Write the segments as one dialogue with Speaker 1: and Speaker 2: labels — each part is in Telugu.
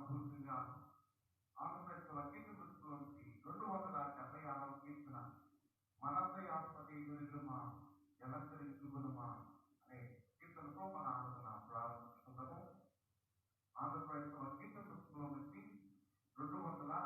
Speaker 1: పూర్తిగా ఆంధ్రప్రదేశ్లో కీర్తి పుస్తకంలోంచి 276వ కీర్తన మనస్సయాస్పతి గురుమా జలంతరించుకునుమా అనే కీర్తనతో మన ఆలోచన ప్రారంభిస్తున్నాము. ఆంధ్రప్రదేశ్లో కీర్తి పుస్తకంలో నుంచి 276.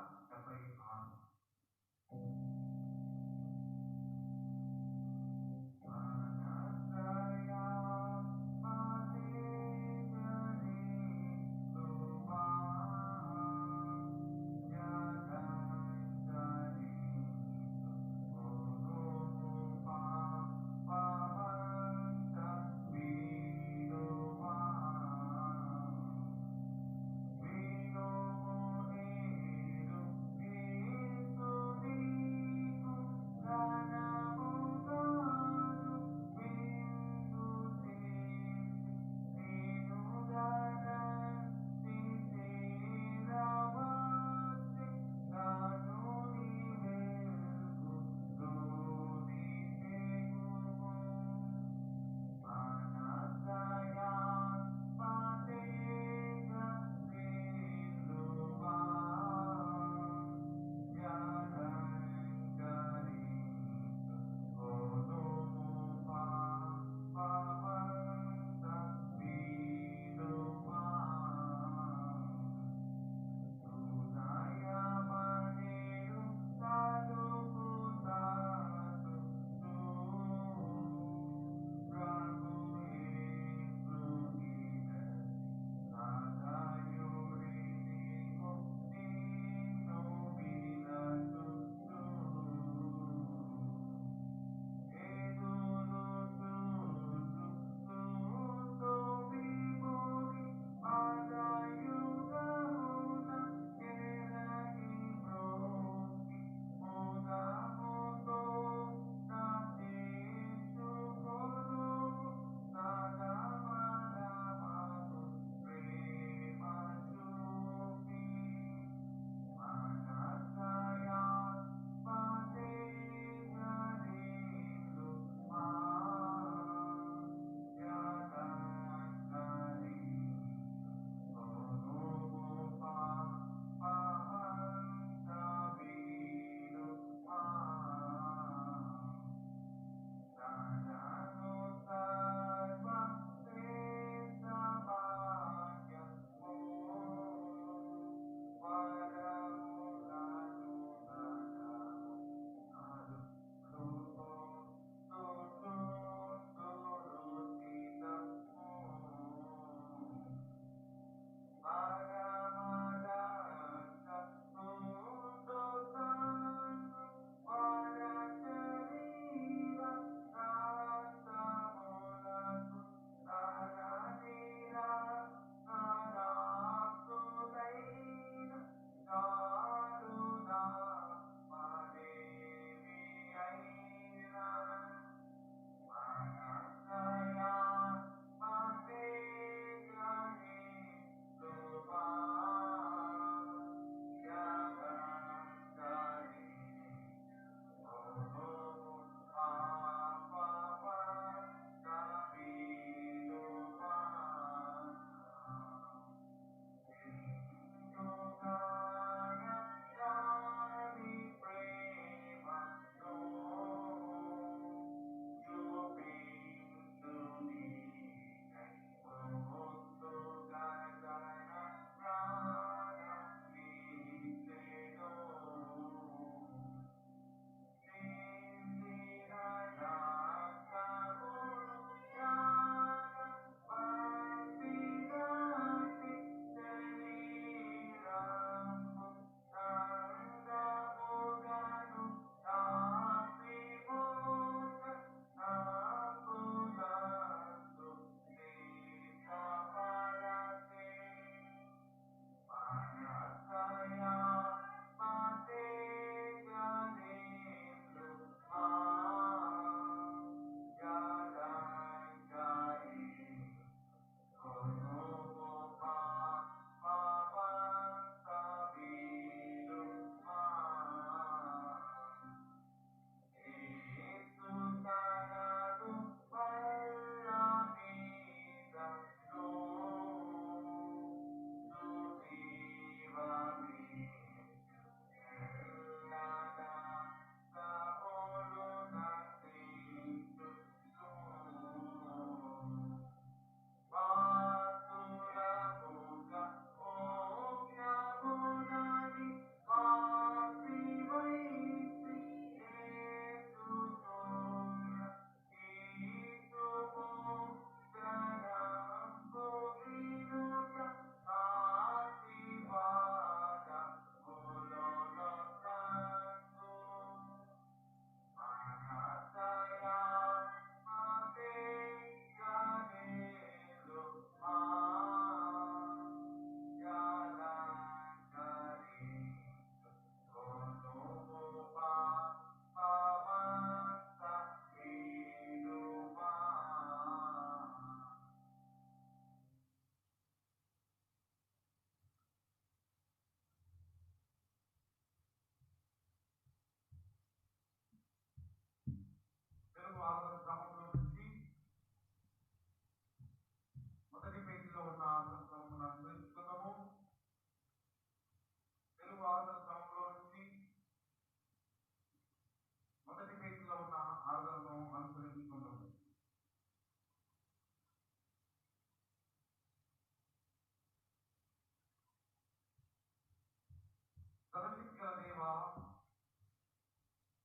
Speaker 1: సర్వశక్తిగల దేవా,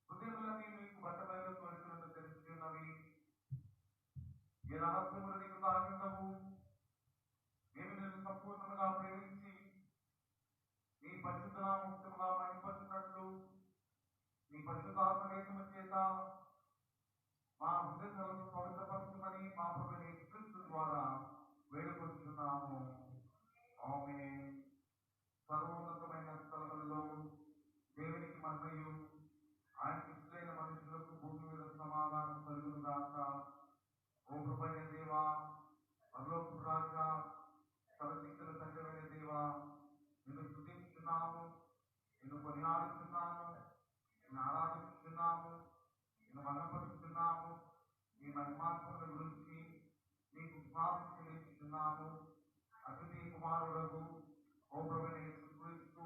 Speaker 1: హృదయములన్నీ మీకు బట్టబయలు కోరికలను తెలుసుకున్నవి. ఈ రహస్యములు నీకు తాకిందవు. మేము నిన్ను సంపూర్ణంగా ప్రేమించి నీ పరిశుద్ధ ముక్తముగా మహిమపరచున్నట్లు నీ పరిశుద్ధాత్మవేశము చేత మా హృదయాలను పవిత్రపరచుమని మా ప్రభువైన యేసుక్రీస్తు ద్వారా వేడుకొంచున్నాము. ఆమేన్. సర్వోన్నతమైన స్థలములలో దేవునికి మహిమయు, ఆయనకి ఇష్టమైన మనుషులకు భూమి మీద సమాధానం కలుగును గాక. ఓ ప్రభువైన దేవా, పరలోకపు రాజా, సర్వశక్తుల తండ్రివైన దేవా, నిన్ను స్తుతిస్తున్నాము, నిన్ను కొనియాడుతున్నాము, నిన్ను ఆరాధిస్తున్నాము, నిన్ను మహిమపరుస్తున్నాము. నీ మహిమాత్మల గురించి నీకు జ్ఞాపకం చెల్లిస్తున్నాము. అతిథి కుమారుడకు ఓ ప్రభువైన యేసుక్రీస్తు,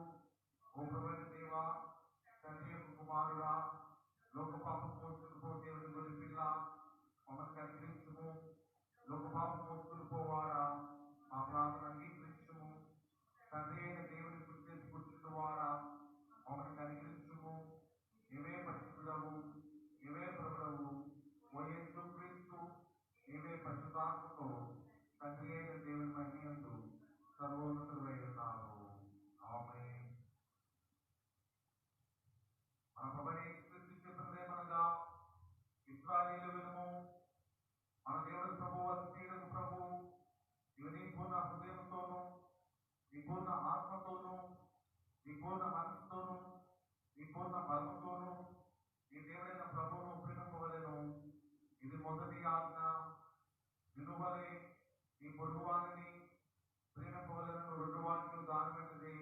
Speaker 1: ఓ ప్రభువైన దేవా, తండ్రి యొక్క కుమారుడా, లోక పాపం మోసుకుని పో దేవుని గొర్రె పిల్ల, మమ్మల్ని కనికరించుము. లోక పాపం మోసుకుని పోవాడా, మా ప్రార్థన అంగీకరించుము. తండ్రి అయిన దేవుని గురించి కూర్చున్నవాడా, మమ్మల్ని కనికరించుము. నీవే పరిశుద్ధుడవు, నీవే ప్రభుడవు. ఓ యేసుక్రీస్తు, నీవే పరిశుద్ధాత్మతో తండ్రి అయిన దేవుని మహిమయందు సర్వోన్నతుడై ఉన్నావు. ఆమేన్. మన ప్రభువైన యేసుక్రీస్తు చెప్పినదేమనగా, ఇశ్రాయేలు వినుము, మన దేవుడు ప్రభువు, అద్వితీయుడగు ప్రభువు. నీవు నీ పూర్ణ హృదయంతోనూ, నీ పూర్ణ ఆత్మతోనూ, నీ పూర్ణ మనసుతోనూ, నీ పూర్ణ బలముతోనూ నీ దేవుడైన ప్రభువును ప్రేమింపవలెను. ఇది మొదటి ఆజ్ఞ. నిన్ను వలె నీ పొరుగువానిని ప్రేమింపవలెనను రెండు ఆజ్ఞలు దానమైనది.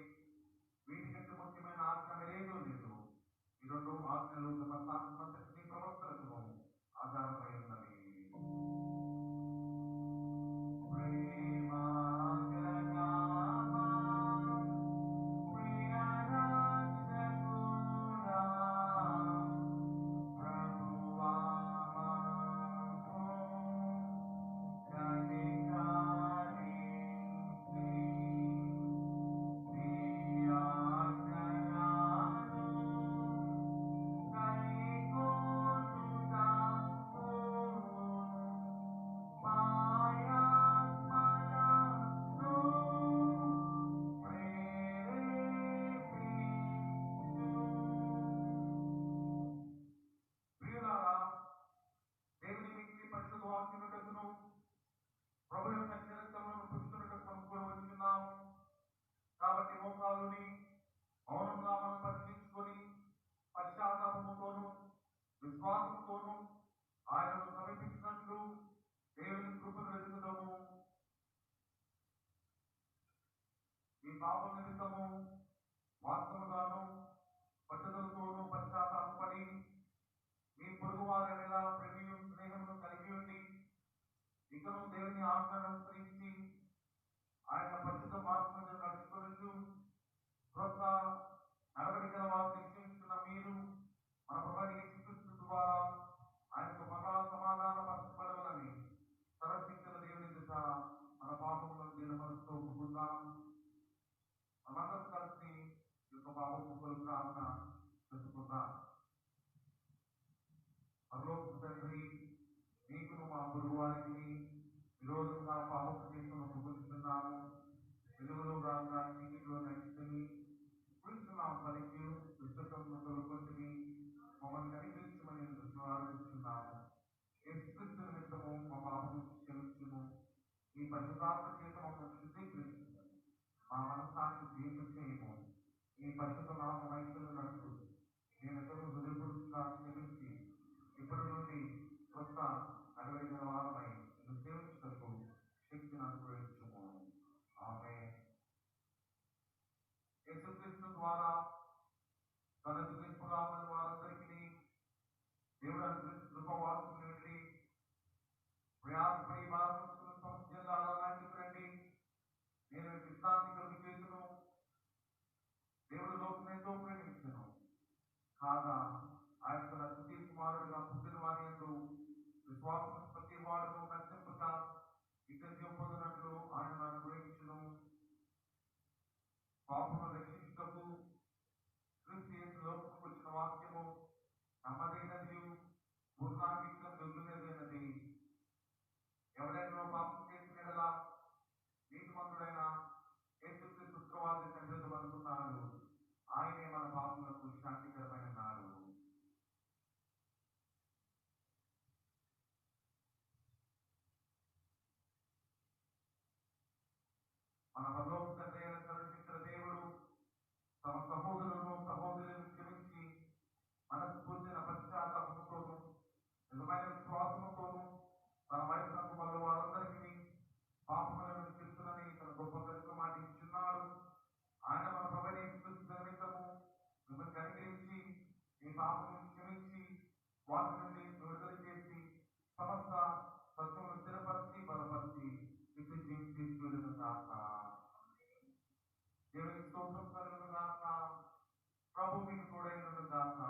Speaker 1: వీటికంటే ముఖ్యమైన ఆజ్ఞ మరేదో లేదు. ఈ రెండు ఆజ్ఞలు తమ శాస్త్రమంతటిని ప్రవర్తనకు ఆధారపడి ఉన్నవి. ప్రభు యొక్క చరిత్రలను పుస్తకం కొనుక్కొని వచ్చినాము. కాబట్టి మోకాలుని మౌనంగా మనం పరిశీలించుకొని పశ్చాత్తాపముతోనూ విశ్వాసంతోనూ ఆయనను సమీపించినట్లు దేవుని కృపను వెతుకుదాము. ఈ పాపం నిమిత్తము వాస్తవగాను పట్టుదలతోనూ పశ్చాత్తాపడి మీ పొరుగు వారి ఎలా ప్రేమ స్నేహమును కలిగి ఉండి ఇకను దేవుని ఆజ్ఞను అనుసరించి ఆయన పరిశుద్ధ మార్గంలో నడుచుకొనుచు క్రొత్త నడవడికల వారు నిశ్చయించుకున్న మీరు మన ప్రభువైన యేసుక్రీస్తు ద్వారా ఆయనకు మరలా సమాధాన పరచబడవలని సర్వశక్తుల దేవుని ఎదుట మన పాపములను దీనమనసుతో ఒప్పుకుందాం. మనందరం కలిసి ఈ యొక్క పాపము కొరకు ప్రార్థన చేసుకుందాం. పరలోకపు తండ్రి, నీకును మా పొరుగువారికి విరోధంగా పాపపు చేతులను ఒప్పుకుంటున్నాము. వెలుగులో రాగా చీకటిలో నడుచుకుని కూర్చున్నాం పలికి దుష్టత్వము తొలగొట్టుని మమ్మల్ని కనిపించమని ఆలోచిస్తున్నాము. యేసుక్రీస్తు నిమిత్తము మా పాపము క్షమించుము. ఈ పరిశుద్ధాత్మ చేత మమ్మల్ని శుద్ధీకరించుము. మా మనసాన్ని దీర్ఘ చేయము. ఈ పరిశుద్ధ నామ వైద్యులు నడుచు నేను ఎదురు హృదయపూర్వకంగా క్షమించి ఇప్పటి నుండి కొత్త నడవడికల వారమై నిన్ను సేవించుటకు శక్తిని అనుగ్రహించుము. ఆమేన్. యేసుక్రీస్తు ద్వారా తన యేసుక్రీస్తురాముల వారందరికీ దేవుడు అనుగ్రహించిన కృపవాసుని నుండి ప్రయాసపడి భారతదేశంలో సమస్యలు రండి. నేను విశ్రాంతి కలిగి చేతును. దేవుడు లోకం ఎంతో ప్రేమించను కాగా ఆయన తన తుది కుమారుడిగా పుట్టిన వారి యందు విశ్వాసం ప్రతి వాడును నశింపక నిత్యం పొందినట్లు ఆయన అనుగ్రహించును. పాపను రక్షించుటకు పాపములను క్షమించి వాటి నుండి విడుదల చేసి సమస్త సత్యమును స్థిరపరిచి బలపరిచి నిత్య జీవితం తీసుకువెళ్ళను గాక. దేవునికి స్తోత్రం కలుగును గాక. ప్రభు మీకు తోడైనను గాక.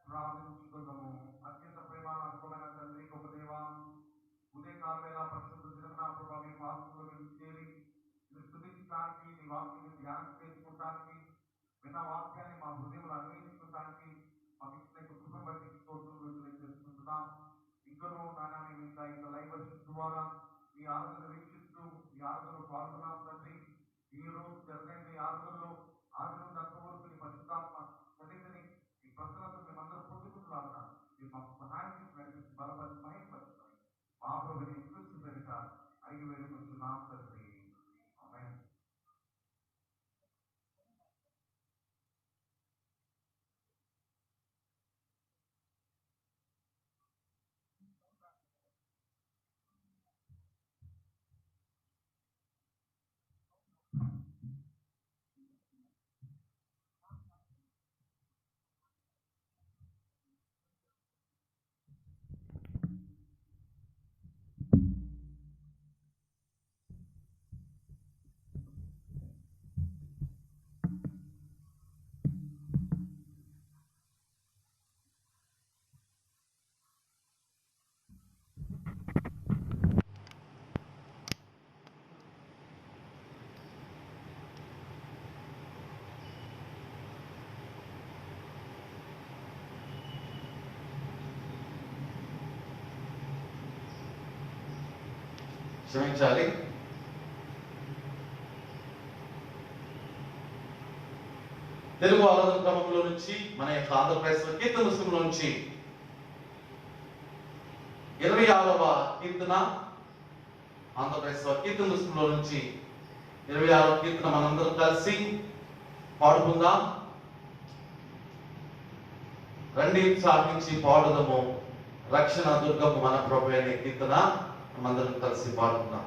Speaker 1: ప్రార్థించుకుందాము. అత్యంత ప్రేమాత్మకమైన తండ్రి గొప్ప దేవా, ఉదయకాల వేళ పరిశుద్ధ దినమున ప్రభు మీ పాదంలో చేరి స్తుతించడానికి, నీ వాక్యాన్ని ధ్యానం చేసుకుంటానికి, విన్న వాక్యాన్ని మా హృదయంలో అన్వయించుకోవడానికి మాకు ఇచ్చిన కృపను బట్టి స్తోత్రములు తెలియజేసుకుంటున్నాం. ఇంకనూ నాయన మేము ఇంకా లైవ్ వర్షిప్ ద్వారా ఈ ఆరాధన వీక్షిస్తూ ఈ ఆరాధనలో పాల్గొన్నాం తండ్రి. ఈ రోజు జరిగిన ఈ ఆరాధనలో ఆది నుండి అంతవరకు నీ పరిశుద్ధాత్మ సన్నిధిని ఈ ప్రసన్నతను మేమందరూ పొందుకుంటున్నాం. మీరు మాకు సహాయం చేసి నడిపించి బలపరిచి మహిమపరుచుకొని మా ప్రభుని యేసు పేరిట అడిగి వేడుకుంటున్నాం తండ్రి. ఆమేన్.
Speaker 2: క్షమించాలి. తెలుగు ఆరాధన క్రమంలో నుంచి మన యొక్క ఆంధ్రప్రదేశ్ కీర్తన పుస్తకంలో నుంచి 26వ కీర్తన, ఆంధ్రప్రదేశ్ కీర్తన పుస్తకంలో నుంచి 26వ కీర్తన మనందరం కలిసి పాడుకుందాం. రండి సాగించి పాడుదము, రక్షణ దుర్గము మన ప్రభు అనే కీర్తన మనందరం కలిసి పాడుకుందాం.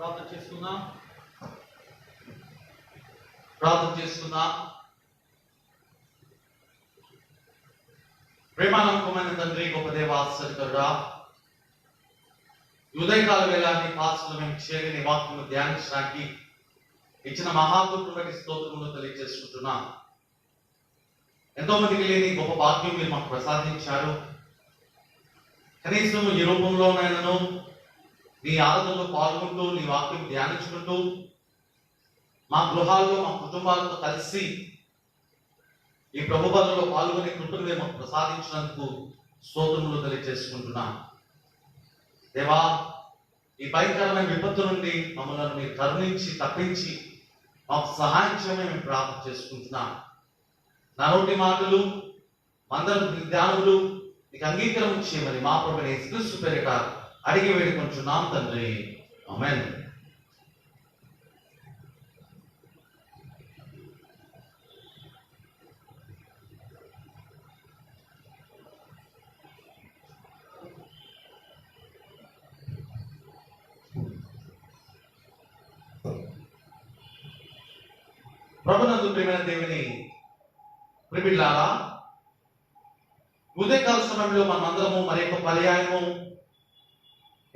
Speaker 2: ప్రార్థన చేసుకుందాం. ప్రేమానమ్మకమైన తండ్రి, గొప్ప దేవ, ఆశ్చర్యకరుడా, ఉదయకాల వేళ నీ పాత్రలు మేము చేరి నీ వాక్యము ధ్యానించడానికి ఇచ్చిన మహాకృపను బట్టి స్తోత్రములు తెలియజేసుకుంటున్నాం. ఎంతో మందికి లేని గొప్ప భాగ్యం మీరు మాకు ప్రసాదించారు. కనీసం ఈ రూపంలోనైనాను నీ ఆరాధనలో పాల్గొంటూ నీ వాక్యం ధ్యానించుకుంటూ మా గృహాల్లో మా కుటుంబాలతో కలిసి ఈ ప్రభు బలలో పాల్గొనే కృపను మీరు మాకు ప్రసాదించినందుకు స్తోత్రములు తెలియజేసుకుంటున్నాం. దేవా, ఈ భయంకరమైన విపత్తు నుండి మమ్మల్ని మీరు కరుణించి తప్పించి మాకు సహాయం చేయమని మేము ప్రార్థన చేసుకుంటున్నాం. నా నోటి మాటలు మందరం ధ్యానములు నీకు అంగీకారం చేయమని మా ప్రభువైన యేసుక్రీస్తు పేరిట అడిగి వేడుకొంటున్నాం తండ్రి, ఆమేన్. ప్రభునందు ప్రియమైన దేవుని ప్రియులారా, ఉదయకాల సమయంలో మనమందరము మరి యొక్క పర్యాయము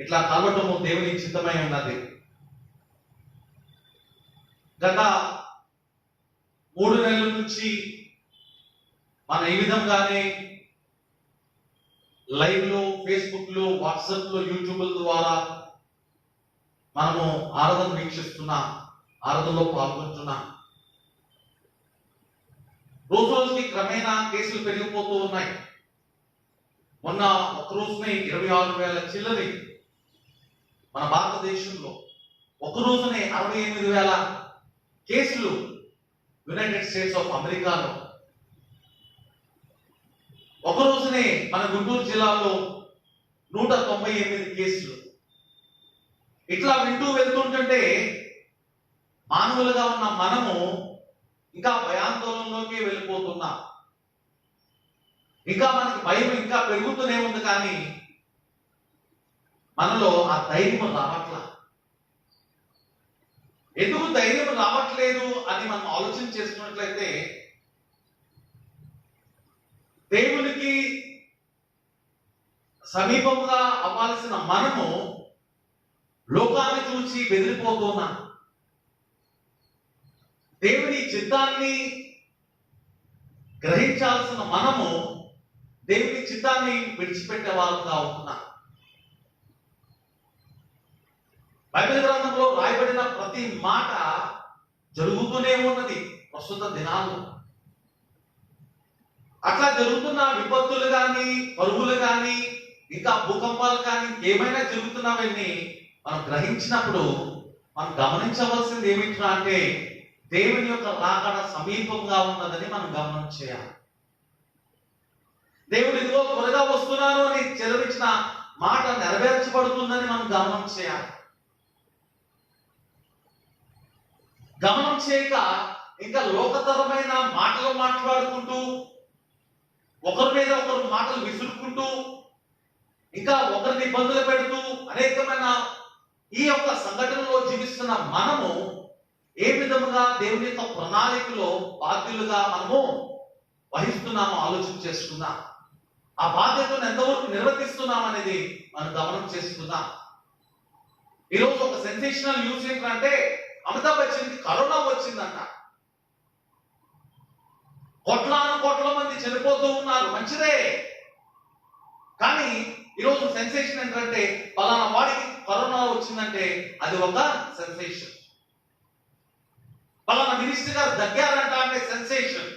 Speaker 2: ఇట్లా కలవటము దేవుని చిత్తమై ఉన్నది. గత 3 నెలల నుంచి మన ఈ విధంగానే లైవ్ లో, ఫేస్బుక్ లో, వాట్సాప్ లో, యూట్యూబ్ ద్వారా మనము ఆరాధన వీక్షిస్తున్నా, ఆరాధనలో పాల్గొంటున్నా. రోజు రోజుకి క్రమేణా కేసులు పెరిగిపోతూ ఉన్నాయి. మొన్న ఒక రోజునే 26,000 చిల్లరి మన భారతదేశంలో, ఒక రోజునే 68,000 కేసులు యునైటెడ్ స్టేట్స్ ఆఫ్ అమెరికాలో, ఒక రోజునే మన గుంటూరు జిల్లాలో 198 కేసులు. ఇట్లా వింటూ వెళ్తుంటే మానవులుగా ఉన్న మనము ఇంకా భయాందోళనలోకి వెళ్ళిపోతున్నాం. ఇంకా మనకి భయం ఇంకా పెరుగుతూనే ఉంది, కానీ మనలో ఆ ధైర్యం రావట్లా. ఎందుకు ధైర్యం రావట్లేదు అని మనం ఆలోచన చేసుకున్నట్లయితే, దేవునికి సమీపంగా అవ్వాల్సిన మనము లోకాన్ని చూసి బెదిరిపోతున్నాం. దేవుని చిత్తాన్ని గ్రహించాల్సిన మనము దేవుని చిత్తాన్ని విడిచిపెట్టే వాళ్ళుగా అవుతున్నాం. బైబిల్ గ్రంథంలో రాయబడిన ప్రతి మాట జరుగుతూనే ఉన్నది ప్రస్తుత దినాల్లో. అట్లా జరుగుతున్న విపత్తులు కానీ, పరుగులు కానీ, ఇంకా భూకంపాలు కానీ, ఏమైనా జరుగుతున్నవన్నీ మనం గ్రహించినప్పుడు మనం గమనించవలసింది ఏమిట్రా అంటే, దేవుని యొక్క రాకడ సమీపంగా ఉన్నదని మనం గమనం చేయాలి. దేవుడు ఇదిగో త్వరగా వస్తున్నాను అని చెలవించిన మాట నెరవేర్చబడుతుందని మనం గమనం చేయాలి. గమనం చేయక ఇంకా లోకతరమైన మాటలు మాట్లాడుకుంటూ, ఒకరి మీద ఒకరు మాటలు విసురుకుంటూ, ఇంకా ఒకరిని ఇబ్బందులు పెడుతూ అనేకమైన ఈ యొక్క సంఘటనలో జీవిస్తున్న మనము ఏ విధముగా దేవుని యొక్క ప్రణాళికలో బాధ్యులుగా మనము వహిస్తున్నామో ఆలోచన చేసుకుందాం. ఆ బాధ్యతను ఎంతవరకు నిర్వర్తిస్తున్నాం అనేది మనం గమనం చేసుకుందాం. ఈరోజు ఒక సెన్సేషనల్ న్యూస్ ఏంటంటే, అమితాబ్ బచ్చన్ కి కరోనా వచ్చిందంట. కోట్ల మంది చనిపోతూ ఉన్నారు, మంచిదే. కానీ ఈరోజు సెన్సేషన్ ఏంటంటే, పలానా వాడికి కరోనా వచ్చిందంటే అది ఒక సెన్సేషన్. పలానా మినిస్టర్ గారు దగ్గారంట అంటే సెన్సేషన్.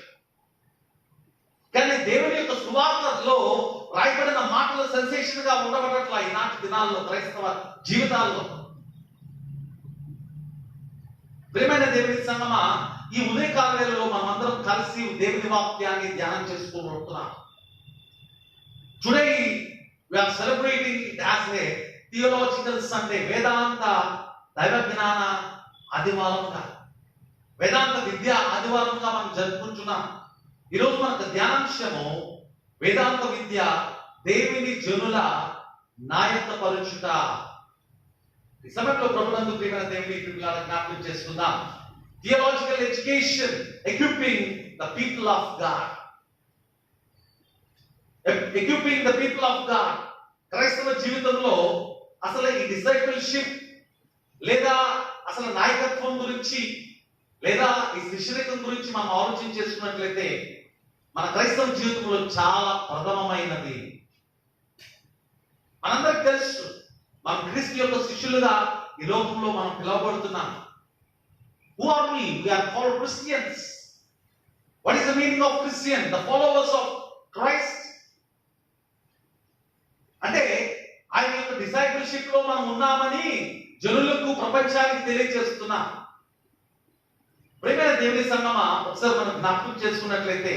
Speaker 2: కానీ దేవుని యొక్క సువార్తలో రాయబడిన మాటలు సెన్సేషన్ గా ఉండబడట్లా ఈనాటి దినాల్లో క్రైస్తవ జీవితాల్లో. ప్రియమైన దేవుని సంగమా, ఈ ఉదయకాల వేళలో మనమందరం కలిసి దేవుని వాక్యాన్ని ధ్యానం చేసుకోబోతున్నాం. Today we are celebrating it as a theological Sunday. వేదాంత దైవ జ్ఞాన ఆదివారంగా, వేదాంత విద్య ఆదివారంగా మనం జరుపుకుంటున్నాం. ఈరోజు మనకు ధ్యానాంశము వేదాంత విద్య దేవుని జనుల నాయకపరుచుట. ఈ సమయంలో ప్రభునందు ప్రియమైన దేవుని పిల్లల జ్ఞాపకం చేసుకుందాం. Theological education equipping the people of God. Equipping the people of God. క్రైస్తవ జీవితంలో అసలు ఈ డిసైపుల్షిప్ లేదా అసలు నాయకత్వం గురించి లేదా ఈ శిష్యరికం గురించి మనం ఆలోచన చేసుకున్నట్లయితే మన క్రైస్తవ జీవితంలో చాలా ప్రథమమైనది. మనందరికి తెలుసు, మనం క్రీస్తు యొక్క శిష్యులుగా ఈ లోకంలో మనం పిలువబడుతున్నాం. Who are we? We are called Christians. What is the meaning of Christian? The followers of Christ. అంటే ఆయన యొక్క డిసైపుల్షిప్ లో మనం ఉన్నామని జనులకు ప్రపంచానికి తెలియజేస్తున్నాం. ప్రియమైన దేవుని సంగమా, ఒకసారి మనం జ్ఞాపకం చేసుకున్నట్లయితే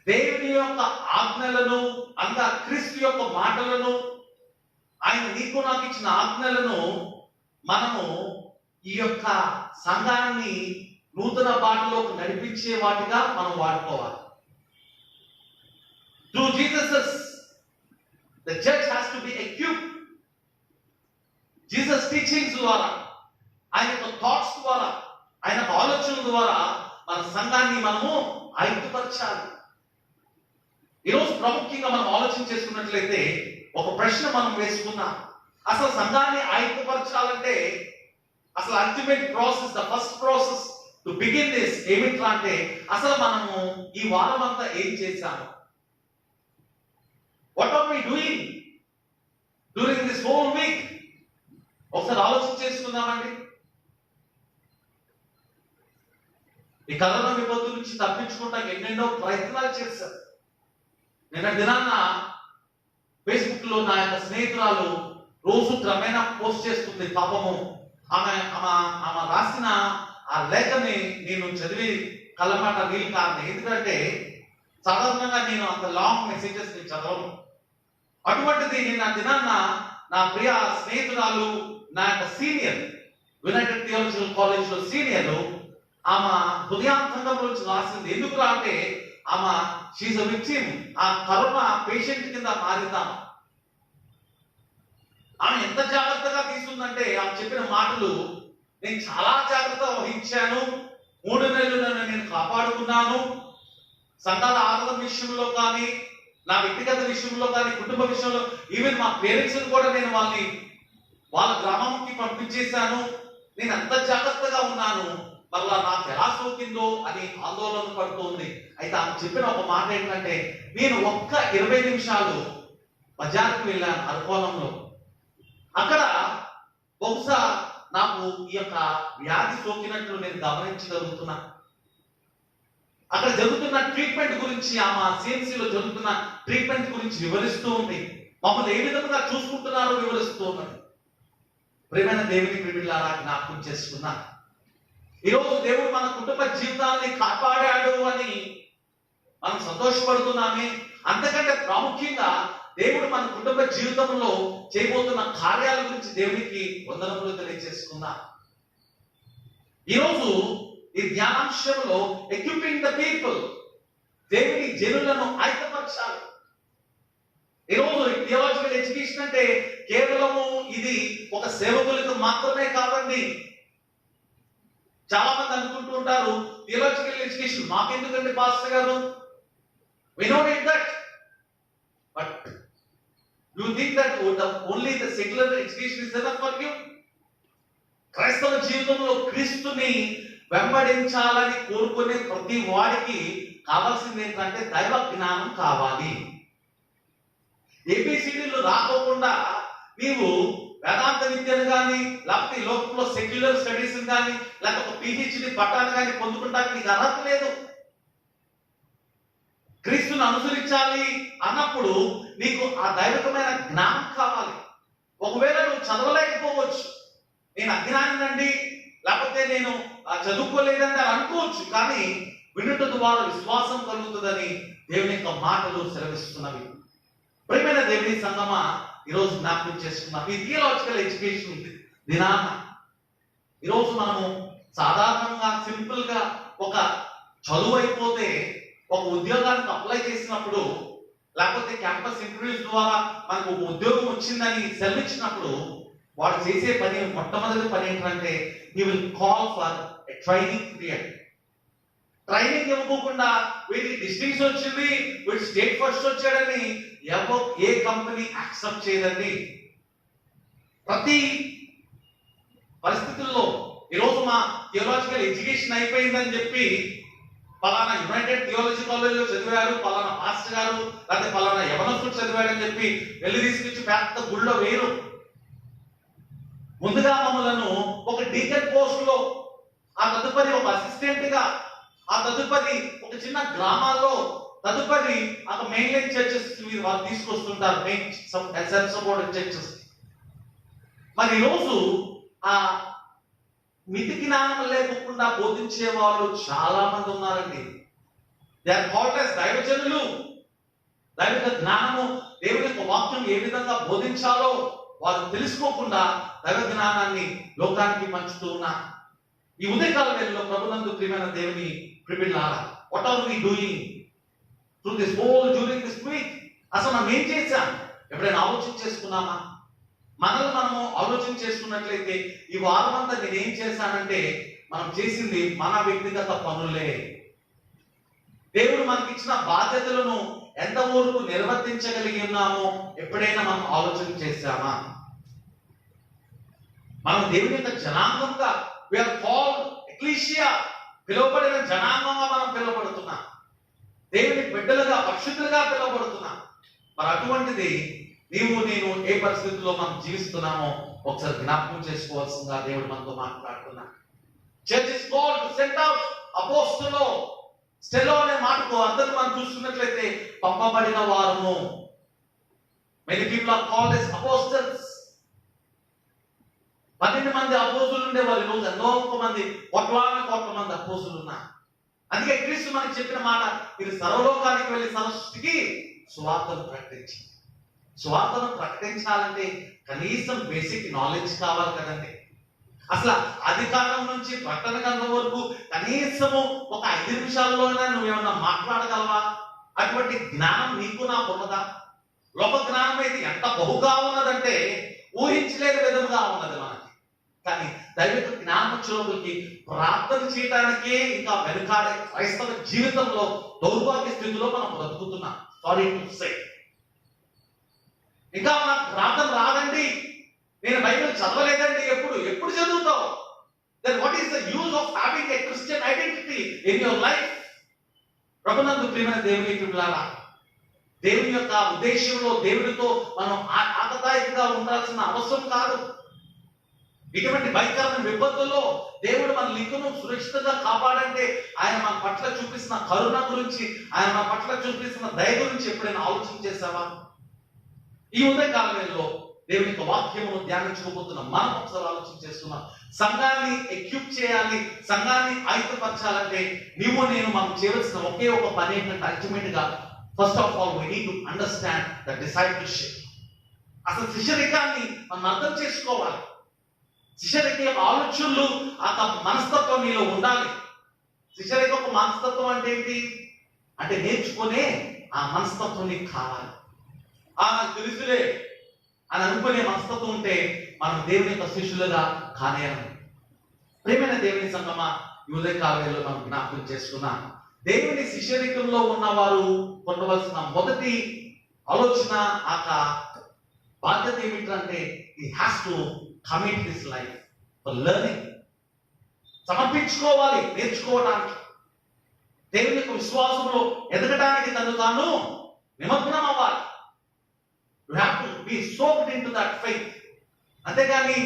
Speaker 2: దేవుని యొక్క ఆజ్ఞలను అనగా క్రీస్తు యొక్క మాటలను ఆయన నీకు నాకు ఇచ్చిన ఆజ్ఞలను మనము ఈ యొక్క సంఘాన్ని నూతన బాటలోకి నడిపించే వాటిగా మనం వాడుకోవాలి. Through Jesus, the church has to be equipped. Jesus teachings ద్వారా, ఆయన యొక్క థాట్స్ ద్వారా, ఆయన యొక్క ఆలోచనల ద్వారా మన సంఘాన్ని మనము ఐక్యపరచాలి. ఈరోజు ప్రాముఖ్యంగా మనం ఆలోచన చేసుకున్నట్లయితే ఒక ప్రశ్న మనం వేసుకున్నాం. అసలు సంఘాన్ని ఐక్యపరచాలంటే అసలు ultimate process, the first process to begin this ఏమిట్లా అంటే అసలు మనము ఈ వారం అంతా ఏం చేశాము? What are we doing during this whole week? ఒకసారి ఆలోచన చేసుకుందామండి. ఈ కరోనా విపత్తు నుంచి తప్పించుకుంటానికి ఎన్నెన్నో ప్రయత్నాలు చేశారు. నిన్న దినాన్న ఫేస్బుక్ లో నా యొక్క స్నేహితురాలు రోజు క్రమేణా పోస్ట్ చేస్తుంది. పాపము ఆమె రాసిన ఆ లేఖని నేను చదివి కళ్ళమాట వీలు కాదు. ఎందుకంటే సాధారణంగా నేను అంత లాంగ్ మెసేజెస్ ని చదవను. అటువంటిది నిన్న దినాన్న నా ప్రియ స్నేహితురాలు, నా యొక్క సీనియర్, యునైటెడ్ థియాలజికల్ కాలేజ్ లో సీనియర్, ఆమె హృదయాంతరంలోంచి రాసింది. ఎందుకురా అంటే ఆమె షీఈ్ ఎ విక్టిమ్, ఆ కరోనా పేషెంట్ కింద మారిద్దాం. ఆమె ఎంత జాగ్రత్తగా తీసుకుందంటే ఆమె చెప్పిన మాటలు, నేను చాలా జాగ్రత్త వహించాను, 3 నెలలు నన్ను నేను కాపాడుకున్నాను, సంఘాల ఆరాధన విషయంలో కానీ, నా వ్యక్తిగత విషయంలో కానీ, కుటుంబ విషయంలో, ఈవెన్ మా పేరెంట్స్ కూడా నేను వాళ్ళ గ్రామంకి పంపించేశాను, నేను ఎంత జాగ్రత్తగా ఉన్నాను, మళ్ళా నాకు ఎలా సోకిందో అని ఆందోళన పడుతోంది. అయితే ఆమె చెప్పిన ఒక మాట ఏంటంటే, నేను ఒక్క 20 నిమిషాలు బజార్కి వెళ్ళాను అరకోణంలో. అక్కడ బహుశా నాకు ఈ యొక్క వ్యాధి సోకినట్లు నేను గమనించగలుగుతున్నా. అక్కడ జరుగుతున్న ట్రీట్మెంట్ గురించి, ఆమె సిఎంసిలో జరుగుతున్న ట్రీట్మెంట్ గురించి వివరిస్తూ ఉంది. మమ్మల్ని ఏ విధంగా చూసుకుంటున్నారో వివరిస్తూ ఉన్నది. ప్రియమైన దేవుని ప్రియులారా, జ్ఞాపకం చేసుకున్నా, ఈరోజు దేవుడు మన కుటుంబ జీవితాన్ని కాపాడాడు అని మనం సంతోషపడుతున్నామే. అంతకంటే ప్రాముఖ్యంగా దేవుడు మన కుటుంబ జీవితంలో చేయబోతున్న కార్యాల గురించి దేవునికి వందనములు తెలియజేసుకుందాం. ఈరోజు ఈ ధ్యానాంశంలో ఎక్విపింగ్ ద పీపుల్, దేవుని జనులను ఐక్యపరచాలి. ఈరోజు థియాలజికల్ ఎడ్యుకేషన్ అంటే కేవలము ఇది ఒక సేవకులకు మాత్రమే కాదండి. చాలా మంది అనుకుంటూ ఉంటారు, థియాలజికల్ ఎడ్యుకేషన్ మాకెందుకండి పాస్టర్ గారు, we don't need that. But you think that only the secular education is enough for you? క్రైస్తవ జీవితంలో క్రీస్తుని వెంబడించాలని కోరుకునే ప్రతి వాడికి కావాల్సింది ఏంటంటే దైవ జ్ఞానం కావాలి. ఏబిసిడీలు రాకోకుండా నీవు వేదాంత విద్యను కానీ, లేకపోతే ఈ లోకంలో సెక్యులర్ స్టడీస్ కానీ, లేకపోతే ఒక పిహెచ్డి పట్టాను కానీ పొందుకుంటానికి నీకు అర్హత లేదు. క్రీస్తుని అనుసరించాలి అన్నప్పుడు నీకు ఆ దైవికమైన జ్ఞానం కావాలి. ఒకవేళ నువ్వు చదవలేకపోవచ్చు, నేను అజ్ఞానండి, లేకపోతే నేను చదువుకోలేదని అనుకోవచ్చు, కానీ వినుట ద్వారా విశ్వాసం కలుగుతుందని దేవుని యొక్క మాటలు సెలవిస్తున్నవి. ప్రియమైన దేవుని సంగమా, ఈరోజు జ్ఞాపకం చేసుకున్నాం ఈ థియాలజికల్ ఎడ్యుకేషన్ దినాన. ఈరోజు మనము సాధారణంగా సింపుల్ గా ఒక చదువు అయిపోతే, ఒక ఉద్యోగానికి అప్లై చేసినప్పుడు, లేకపోతే క్యాంపస్ ఇంటర్వ్యూస్ ద్వారా మనకు ఒక ఉద్యోగం వచ్చిందని సెలవిచ్చినప్పుడు వాడు చేసే పని మొట్టమొదటి పని ఏంటంటే he will call for a training period. Training ఇవ్వకుండా వీడికి డిస్ట్రిక్ట్స్ వచ్చింది, వీడి స్టేట్ ఫస్ట్ వచ్చాడని ఏ కంపెనీ యాక్సెప్ట్ చేయదండి. ప్రతి పరిస్థితుల్లో ఈరోజు మా థియోలాజికల్ ఎడ్యుకేషన్ అయిపోయిందని చెప్పి పలానా యునైటెడ్ థియాలజీ కాలేజీలో చదివారు, పలానా పాస్టర్ గారు లేకపోతే పలానా యవనస్తుడు చదివాడని చెప్పి వెళ్ళి తీసుకొచ్చి పెద్ద గుళ్ళో వేరు. ముందుగా మమ్మలను ఒక డీకన్ పోస్ట్ లో, ఆ తదుపరి ఒక అసిస్టెంట్ గా, ఆ తదుపరి ఒక చిన్న గ్రామాల్లో, తదుపరి ఒక మెయిన్ లైన్ చర్చెస్ వాళ్ళు తీసుకొస్తుంటారు, మెయిన్ చర్చెస్. మరి ఈరోజు ఆ మితి జ్ఞానం లేకుండా బోధించే వాళ్ళు చాలా మంది ఉన్నారండి. దే ఆర్ కాల్డ్ యాస్ దైవజనులు. దైవిక జ్ఞానము, దేవుని యొక్క వాక్యం ఏ విధంగా బోధించాలో వారు తెలుసుకోకుండా దైవ జ్ఞానాన్ని లోకానికి పంచుతూ ఉన్నారు. ఈ ఉదయకాల వేళలో ప్రభునందు ప్రియమైన దేవుని ప్రియులారా, what are we doing through this whole during this week? అసలు మనం ఏం చేశాం? ఎప్పుడైనా ఆలోచన చేసుకున్నామా? మనల్ని మనము ఆలోచన చేసుకున్నట్లయితే ఈ వారం అంతా నేను ఏం చేశానంటే, మనం చేసింది మన వ్యక్తిగత పనులే. దేవుడు మనకి ఇచ్చిన బాధ్యతలను ఎంత వరకు నిర్వర్తించగలిగి ఉన్నామో ఎప్పుడైనా మనం ఆలోచన చేశామా? మనం దేవుని యొక్క జనాంగంగా, we are called ecclesia, పిలువబడిన జనాంగంగా మనం పిలువబడుతున్నాం. దేవుని బిడ్డలుగా, పరిశుద్ధులుగా పిలువబడుతున్నాం. మరి అటువంటిది నీవు నేను ఏ పరిస్థితుల్లో మనం జీవిస్తున్నామో ఒకసారి జ్ఞాపకం చేసుకోవాల్సిందిగా దేవుడు మనతో మాట్లాడుతున్నా. Church is called to send out అపోస్తలో. స్టెలో అనే మాటకు అర్థం మనం చూస్తున్నట్లయితే పంపబడిన వారము. Many people are called as apostles. 12 మంది అపోస్తులు ఉండేవారు. ఈరోజు ఎంతో మంది, కోట్ల మంది అపోస్తులు ఉన్నారు. అందుకే క్రీస్తు మనకి చెప్పిన మాట, మీరు సర్వలోకానికి వెళ్ళి సృష్టికి సువార్తను ప్రకటించి. సువార్తను ప్రకటించాలంటే కనీసం బేసిక్ నాలెడ్జ్ కావాలి కదండి. అసలు అధికారం నుంచి ప్రకటన గ్రంథం వరకు కనీసము ఒక 5 నిమిషాల్లోనే నువ్వేమన్నా మాట్లాడగలవా? అటువంటి జ్ఞానం నీకు నాకు ఉన్నదా? లోక జ్ఞానం అయితే ఎంత బహుగా ఉన్నదంటే ఊహించలేని విధముగా ఉన్నది మనకి. కానీ దైవిక జ్ఞానోత్సవాలకి ప్రార్థన చేయడానికే ఇంకా వెనుకాడే క్రైస్తవ జీవితంలో దౌర్భాగ్య స్థితిలో మనం బ్రతుకుతున్నాం. Sorry to say. ఇంకా నాకు ప్రార్థన రాదండి, నేను బైబిల్ చదవలేదండి. ఎప్పుడు చదువుతావు? Then what is the use of having a Christian identity in your life? ప్రభునందు ప్రియమైన దేవుని ప్రియులారా, దేవుని యొక్క ఉద్దేశంలో దేవుడితో మనం ఆకతాయిగా ఉండాల్సిన అవసరం కాదు. ఇటువంటి భయంకరమైన విపత్తుల్లో దేవుడు మన లింకును సురక్షితంగా కాపాడంటే ఆయన మన పట్ల చూపిస్తున్న కరుణ గురించి, ఆయన మన పట్ల చూపిస్తున్న దయ గురించి ఎప్పుడైనా ఆలోచన చేశావా? ఈ ఉదయకాల వేళలో దేవుని యొక్క వాక్యమును ధ్యానించుకోబోతున్నాం. మనం ఒకసారి ఆలోచన చేస్తున్నాం. సంఘాన్ని ఎక్విప్ చేయాలి, సంఘాన్ని ఆయుధపరచాలంటే నీవు నేను మనం చేయవలసిన ఒకే ఒక పని ఏంటంటే, అల్టిమేట్ గా first of all we need to understand the discipleship. అసలు శిష్యరికాన్ని మనం అర్థం చేసుకోవాలి. శిష్యరిక ఆలోచనలు, ఆ మనస్తత్వం నీలో ఉండాలి. శిష్యరిక ఒక మనస్తత్వం అంటే ఏంటి అంటే, నేర్చుకునే ఆ మనస్తత్వం నీకు కావాలి. నాకు తెలుసులే అని అనుకునే మనస్తత్వం ఉంటే మనం దేవుని యొక్క శిష్యులుగా కానేరము. ప్రియమైన దేవుని సంగమా, ఈ ఉదయకాల వేళలో మనం జ్ఞాపకం చేసుకున్నాం. దేవుని శిష్యరికంలో ఉన్నవారు పొందవలసిన మొదటి ఆలోచన, ఆ బాధ్యత ఏమిటంటే, he has to commit his life for learning. సమర్పించుకోవాలి నేర్చుకోవడానికి. దేవుని యొక్క విశ్వాసంలో ఎదగడానికి తను తాను నిమగ్నం అవ్వాలి. You have to be soaked into that faith. అంతేగాని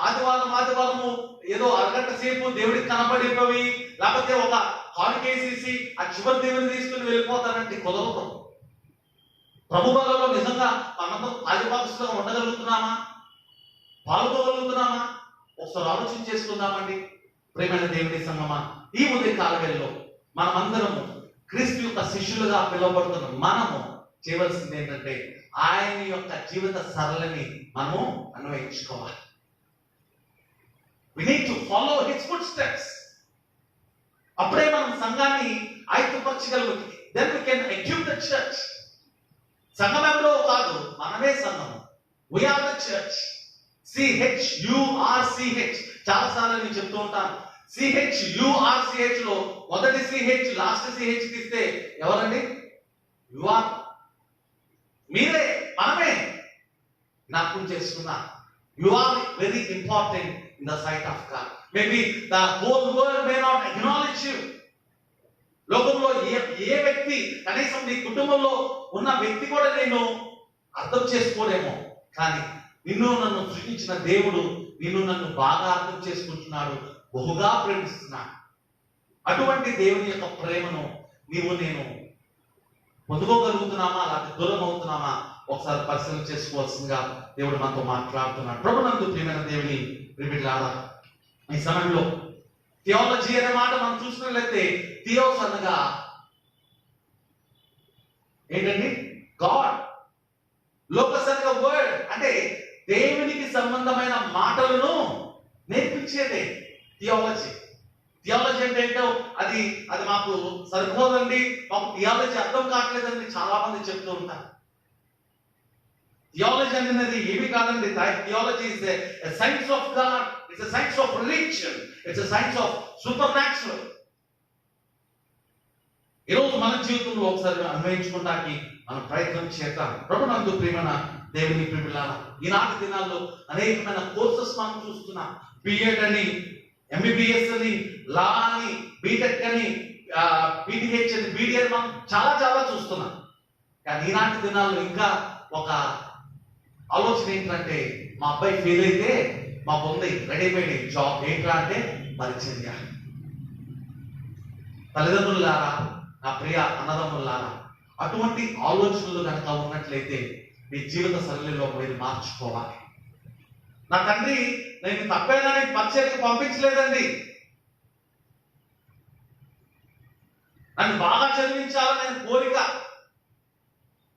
Speaker 2: ఆదివారము ఏదో అరగంట సేపు దేవుడికి కనబడిపోయి, లేకపోతే ఒక కానుకేసేసి ఆ చివరి దేవుని తీసుకుని వెళ్ళిపోతానంటే కుదరదు. ప్రభు బలలో నిజంగా మనందరం ఆదివాసులుగా ఉండగలుగుతున్నామా? పాల్గొగలుగుతున్నామా? ఒకసారి ఆలోచన చేసుకుందామండి. ప్రేమైన దేవుని సంగమా, ఈ ఉదయ కాలవేళలో మనమందరము క్రీస్తు యొక్క శిష్యులుగా పిలువబడుతున్నాం. మనము చేయవలసింది ఏంటంటే, ఆయన యొక్క జీవిత సరళని మనము అన్వయించుకోవాలి. We need to follow his footsteps. అప్పుడే మనం సంఘాన్ని ఐక్యపరచగలుగుతుంది. Then we can equip the church. సంఘం ఎవరో కాదు, మనమే సంఘము. We are the church. CHURCH. చాలా సార్లు నేను చెప్తూ ఉంటాను. CHURCH లో మొదటి CH లాస్ట్ CH తీస్తే ఎవరండి? You are. మీరే, మనమే జ్ఞాపకం చేసుకున్నా. You are very important in the sight of God. Maybe the whole world may not acknowledge you. లోకంలో ఏ వ్యక్తి, కనీసం నీ కుటుంబంలో ఉన్న వ్యక్తి కూడా నేను అర్థం చేసుకోలేమో, కానీ నిన్ను నన్ను సృష్టించిన దేవుడు నిన్ను నన్ను బాగా అర్థం చేసుకుంటున్నాడు, బహుగా ప్రేమిస్తున్నాడు. అటువంటి దేవుని యొక్క ప్రేమను నీవు నేను పొందుకోగలుగుతున్నామా, లేకపోతే దూరం అవుతున్నామా ఒకసారి పరిశీలన చేసుకోవాల్సిందిగా దేవుడు మనతో మాట్లాడుతున్నాడు. ప్రభునందు ప్రియమైన దేవుని ప్రియబిడ్డలారా, ఈ సమయంలో థియాలజీ అనే మాట మనం చూసినట్లయితే థియోస్ అనగా ఏంటండి? గాడ్. లోకస్ అనగా వర్డ్, అంటే దేవునికి సంబంధమైన మాటలను నేర్పించేదే థియాలజీ. థియాలజీ అంటే ఏంటో అది మాకు సరిపోదండి, మాకు థియాలజీ అర్థం కావట్లేదండి చాలా మంది చెప్తూ ఉంటారు. థియాలజీ అనేది ఏమి కాదండి. Theology is a science of God, it's a science of religion, it's a science of super natural. ఈరోజు మన జీవితంలో ఒకసారి అన్వయించుకోవడానికి మనం ప్రయత్నం చేద్దాం. ప్రభునందు ప్రియమైన దేవుని ప్రియబిడ్డలారా, ఈనాటి దినాల్లో అనేకమైన కోర్సెస్ మనం చూస్తున్నాం. బిఎడ్ అని, MBBS అని, లా అని, బీటెక్ అని, PTH అని, BDI మనం చాలా చూస్తున్నాం. కానీ ఈనాటి దినాల్లో ఇంకా ఒక ఆలోచన ఏంటంటే, మా అబ్బాయి ఫెయిల్ అయితే మా పొంది రెడీమేడ్ జాబ్ ఏంట్రా అంటే పరిచయం చేయాలి. తల్లిదండ్రులారా, నా ప్రియ అన్నదమ్ములారా, అటువంటి ఆలోచనలు కనుక ఉన్నట్లయితే మీ జీవిత శైలిలో మీరు మార్చుకోవాలి. నా తండ్రి నేను తప్పేదని పరిచయకు పంపించలేదండి, నన్ను బాగా చదివించాలని కోరిక.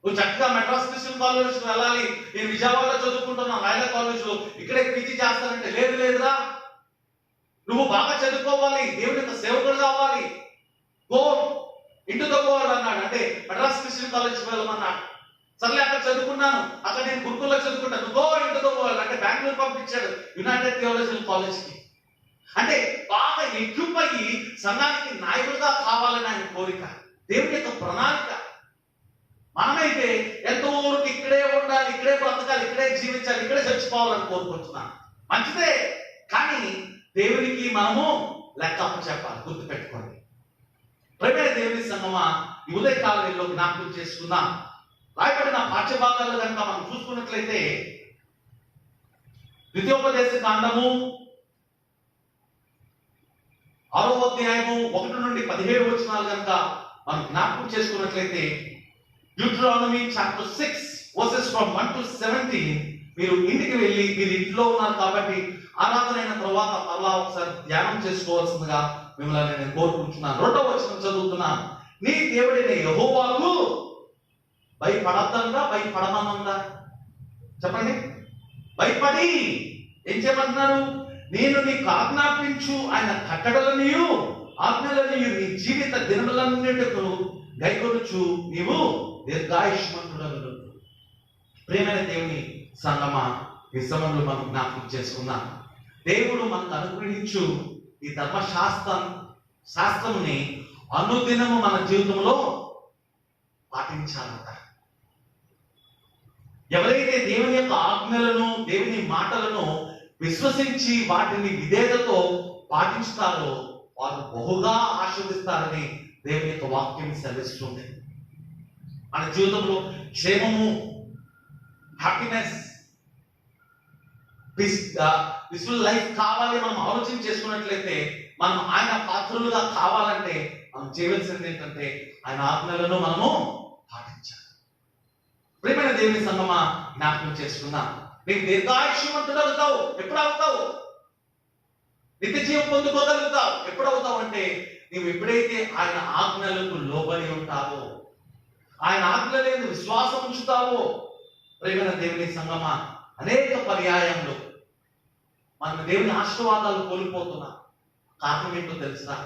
Speaker 2: నువ్వు చక్కగా మెడ్రాస్ క్రిస్టియన్ కాలేజ్ వెళ్ళాలి, నేను విజయవాడలో చదువుకుంటున్నా రాయల కాలేజ్ లో, ఇక్కడే పీజీ చేస్తానంటే లేదురా, నువ్వు బాగా చదువుకోవాలి, దేవుని యొక్క సేవకుడు కావాలి, గో ఇంటు ద వరల్డ్ అన్నాడు. అంటే మెడ్రాస్ క్రిస్టియన్ కాలేజ్ వెళ్ళమన్నాడు. సర్లే అక్కడ చదువుకున్నాను, అక్కడ నేను గురుకుల్లో చదువుకుంటాను, గో ఇంటు ద వరల్డ్ అంటే బెంగళూరు పంపించాడు, యునైటెడ్ థియాలజికల్ కాలేజ్ కి. అంటే బాగా ఎక్విప్ అయ్యి సంఘానికి నాయకుడిగా కావాలని ఆయన కోరిక, దేవుని యొక్క ప్రణాళిక. మనమైతే ఎంతో ఊరికి ఇక్కడే ఉండాలి, ఇక్కడే బ్రతకాలి, ఇక్కడే జీవించాలి, ఇక్కడే చచ్చిపోవాలని కోరుకుంటున్నాం. మంచిదే, కానీ దేవునికి మనము లెక్క చెప్పాలి. గుర్తుపెట్టుకోండి ప్రియమైన దేవుని సంగమా, ఈ ఉదయకాలంలో జ్ఞాపకం చేసుకుందాం. రాయబడిన పాఠ్యభాగాలు కనుక మనం చూసుకున్నట్లయితే ద్వితీయోపదేశ కాండము 6వ అధ్యాయము 1 నుండి 17 వచనాలు కనుక మనం జ్ఞాపకం చేసుకున్నట్లయితే Deuteronomy chapter 6 versus from 1 to 17 మీరు ఇంటికి వెళ్ళి, మీరు ఇంట్లో ఉన్నారు కాబట్టి ఆరాధన అయిన తర్వాత మరలా ఒకసారి ధ్యానం చేసుకోవాల్సిందిగా మిమ్మల్ని నేను కోరుకుంటున్నాను. 2వ వచనం చదువుతున్నాను. నీ దేవుడైన యెహోవాకు భయపడద్దా, భయపడమనుందా? చెప్పండి. భయపడి ఏం చేయమంటున్నాడు? నేను నీకు ఆజ్ఞాపించు ఆయన కట్టడలనియు ఆజ్ఞలనియు నీ జీవిత దినములన్నిటికు గైకొనుచు నీవు దీర్ఘాయుష్మంతుడను. ప్రియమైన దేవుని సంగమా, ఈ సమయంలో మనం జ్ఞాపకం చేసుకున్నాం. దేవుడు మనకు అనుగ్రహించు ఈ శాస్త్రంని అనుదినము మన జీవితంలో పాటించాలంట. ఎవరైతే దేవుని యొక్క ఆజ్ఞలను, దేవుని మాటలను విశ్వసించి వాటిని విధేయతతో పాటిస్తారో వారు బహుగా ఆశీర్వదిస్తారని దేవుని యొక్క వాక్యం సెలవిస్తుంది. మన జీవితంలో క్షేమము, హ్యాపీనెస్, పీస్ఫుల్ లైఫ్ కావాలి మనం ఆలోచన చేసుకున్నట్లయితే, మనం ఆయన పాత్రులుగా కావాలంటే మనం చేయవలసింది ఏంటంటే ఆయన ఆజ్ఞలను మనము పాటించాలి. ప్రియమైన దేవుని సంగమా, జ్ఞాపకం చేసుకుందాం. నీకు దీర్ఘాయుష్యవంతుడు అవుతావు. ఎప్పుడు అవుతావు? నిత్య జీవం పొందుకోగలుగుతావు. ఎప్పుడు అవుతావు అంటే నీవు ఎప్పుడైతే ఆయన ఆజ్ఞలకు లోబడి ఉంటావో, ఆయన ఆజ్ఞలను విశ్వాసం ఉంచుతావో. ప్రియమైన దేవుని సంగమా, అనేక పర్యాయంలో మనం దేవుని ఆశీర్వాదాలు కోల్పోతున్నాం. కారణం ఏంటో తెలుసా?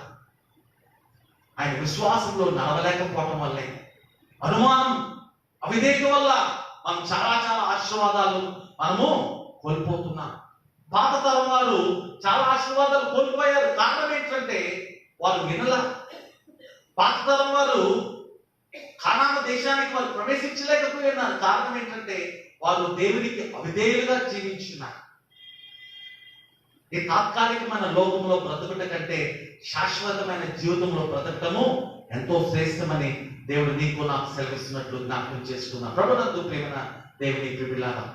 Speaker 2: ఆయన విశ్వాసంలో నడవలేకపోవడం వల్లే, అనుమానం, అవిధేయత వల్ల మనం చాలా ఆశీర్వాదాలు మనము కోల్పోతున్నాం. పాత తరం వారు చాలా ఆశీర్వాదాలు కోల్పోయారు. కారణం ఏంటంటే వారు వినల. పాత తరం వారు కానాను దేశానికి వారు ప్రవేశించలేకపోయినారు. కారణం ఏంటంటే వారు దేవునికి అవిధేయులుగా జీవించున్నారు. ఈ తాత్కాలికమైన లోకంలో బ్రతుకుట కంటే శాశ్వతమైన జీవితంలో బ్రతకటము ఎంతో శ్రేష్టమని దేవుడు నీకు నాకు సెలవిస్తున్నట్లు జ్ఞాపకం చేసుకున్నా. ప్రభునందు ప్రేమన దేవుని ప్రియులారా,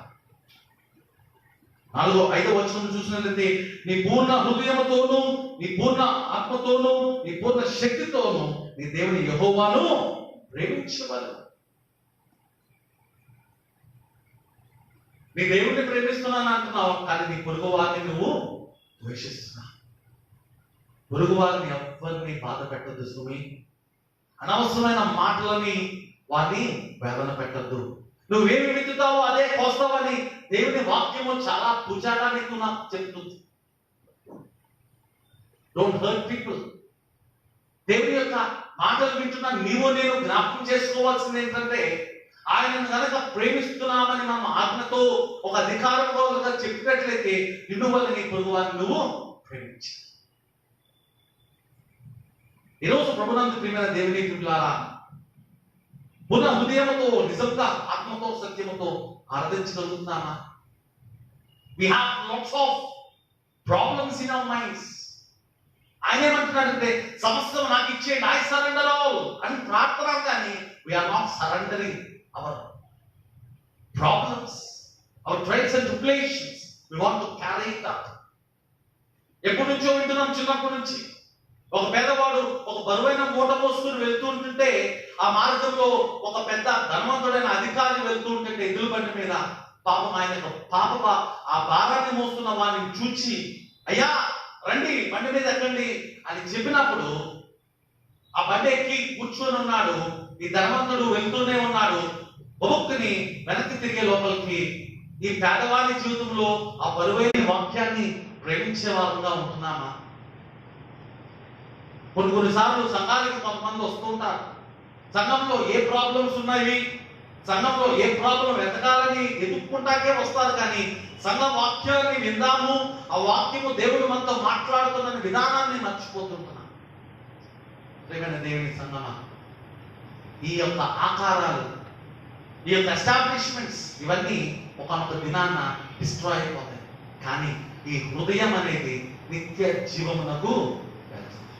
Speaker 2: 4-5 వచనం చూసినట్లయితే నీ పూర్ణ హృదయముతోను, నీ పూర్ణ ఆత్మతోను, నీ పూర్ణ శక్తితోను నీ దేవుని యెహోవాను ప్రేమించవలెను. నీ దేవుడిని ప్రేమిస్తున్నాను అంటున్నావు, కానీ నీ పొరుగు వారిని నువ్వు ద్వేషిస్తున్నావు. పొరుగు వారిని ఎవ్వరిని బాధ పెట్టద్దు సుమి. అనవసరమైన మాటలని వారిని వేదన పెట్టద్దు. నువ్వేమి విత్తుతావో అదే కోస్తావని దేవుని వాక్యము చాలా పూజాగా నీకు నాకు చెప్తుంది. Don't hurt people. దేవుని యొక్క మాటలు వింటున్నా నీవు నేను జ్ఞాపకం చేసుకోవాల్సింది ఏంటంటే, ఆయనను కనుక ప్రేమిస్తున్నామని మనం ఆజ్ఞతో ఒక అధికారంలో చెప్పినట్లయితే నిన్ను వల్ల నీ పొరుగు వారిని నువ్వు ప్రేమించు. ఈరోజు ప్రభునందు ప్రియమైన దేవుని ప్రియులారా, పూర్ణ హృదయముతో, నిజంగా ఆత్మతో, సత్యముతో ఆరాధించగలుగుతున్నామా? We have lots of problems in our minds. ఆయన ఏమంటున్నాడంటే సమస్తం నాకు ఇచ్చేయండి, I surrender all అని ప్రార్థన, కానీ we are not surrendering our problems, our trials and tribulations. We want to carry it up. ఎప్పటి నుంచో వింటున్నాం, చిన్నప్పటి నుంచి. ఒక పేదవాడు ఒక బరువైన మూట మోసుకుని వెళ్తూ ఉంటుంటే ఆ మార్గంలో ఒక పెద్ద ధనవంతుడైన అధికారి వెళ్తూ ఉంటుంటే ఎద్దుల బండి మీద, పాపం ఆయన ఆ భారాన్ని మోస్తున్న వారిని చూచి, అయ్యా రండి బండి మీద ఎక్కండి అని చెప్పినప్పుడు ఆ బండి ఎక్కి కూర్చొని ఉన్నాడు. ఈ ధనవంతుడు వెళ్తూనే ఉన్నాడు. బొక్కుని వెనక్కి తిరిగే లోపలికి ఈ పేదవాడి జీవితంలో ఆ బరువైన వాక్యాన్ని ప్రేమించే వారుగా ఉంటున్నామా? కొన్నిసార్లు సంఘానికి కొంతమంది వస్తూ ఉంటారు. సంఘంలో ఏ ప్రాబ్లమ్స్ ఉన్నాయి, సంఘంలో ఏ ప్రాబ్లం వెతకాలని ఎదుర్కొంటాకే వస్తారు, కానీ సంఘ వాక్యాన్ని విందాము, ఆ వాక్యము దేవుడు మనతో మాట్లాడుతున్న విధానాన్ని మర్చిపోతుంటున్నాం. ప్రియమైన దేవుని సంఘమా, ఈ యొక్క ఆకారాలు, ఈ యొక్క ఎస్టాబ్లిష్మెంట్స్ ఇవన్నీ ఒకనొక దినాన్న డిస్ట్రాయ్ అయిపోతాయి. కానీ ఈ హృదయం అనేది నిత్య జీవమునకు వెళ్తుంది.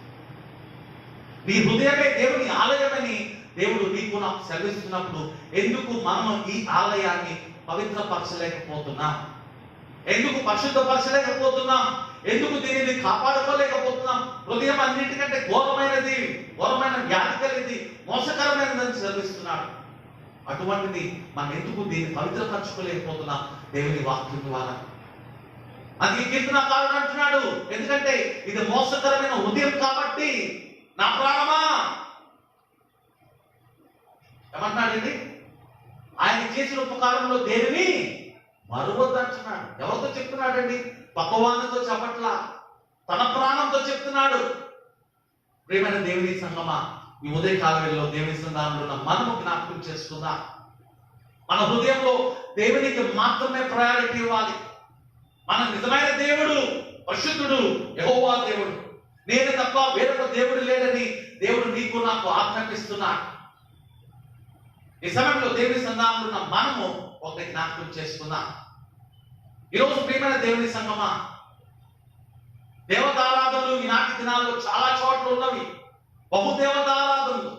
Speaker 2: నీ హృదయమే దేవుని ఆలయమని దేవుడు నీకు నాకు సెలవిస్తున్నప్పుడు ఎందుకు మనం ఈ ఆలయాన్ని పవిత్రపరచలేకపోతున్నాం? ఎందుకు పరిశుద్ధపరచలేకపోతున్నాం? ఎందుకు దీనిని కాపాడుకోలేకపోతున్నాం? హృదయం అన్నిటికంటే ఘోరమైనది, ఘోరమైన వ్యాధి కలిగింది, మోసకరమైనదని సెలవిస్తున్నాడు. అటువంటిది మనం ఎందుకు దీన్ని పవిత్రపరచుకోలేకపోతున్నాం? దేవుని వాక్యం ద్వారా. అది కీర్తనకారుడు అంటున్నాడు, ఎందుకంటే ఇది మోసకరమైన హృదయం కాబట్టి నా ప్రాణమా ఏమంటున్నాడండి, ఆయన చేసిన ఉపకారంలో దేనిని మరువద్దు అంటున్నాడు. ఎవరితో చెప్తున్నాడండి? పక్కవానితో చెప్పట్లా, తన ప్రాణంతో చెప్తున్నాడు. ప్రియమైన దేవుని సంగమా, ఈ ఉదయకాల వేళలో దేవుని సంఘంలో మనము జ్ఞాపకం చేసుకుందాం. మన హృదయంలో దేవునికి మాత్రమే ప్రయారిటీ ఇవ్వాలి. మన నిజమైన దేవుడు పరిశుద్ధుడు, యెహోవా దేవుడు. నేను తప్ప వేరొక దేవుడు లేడని దేవుడు నీకు నాకు ఆజ్ఞాపిస్తున్నాడు. ఈ సమయంలో దేవుని సంఘంలో మనము ఒక జ్ఞాపకం చేసుకుందాం. ఈరోజు ప్రియమైన దేవుని సంఘమా, దేవతారాధనలు ఈనాటి దినాల్లో చాలా చోట్ల ఉన్నవి, బహుదేవతారాధనలు.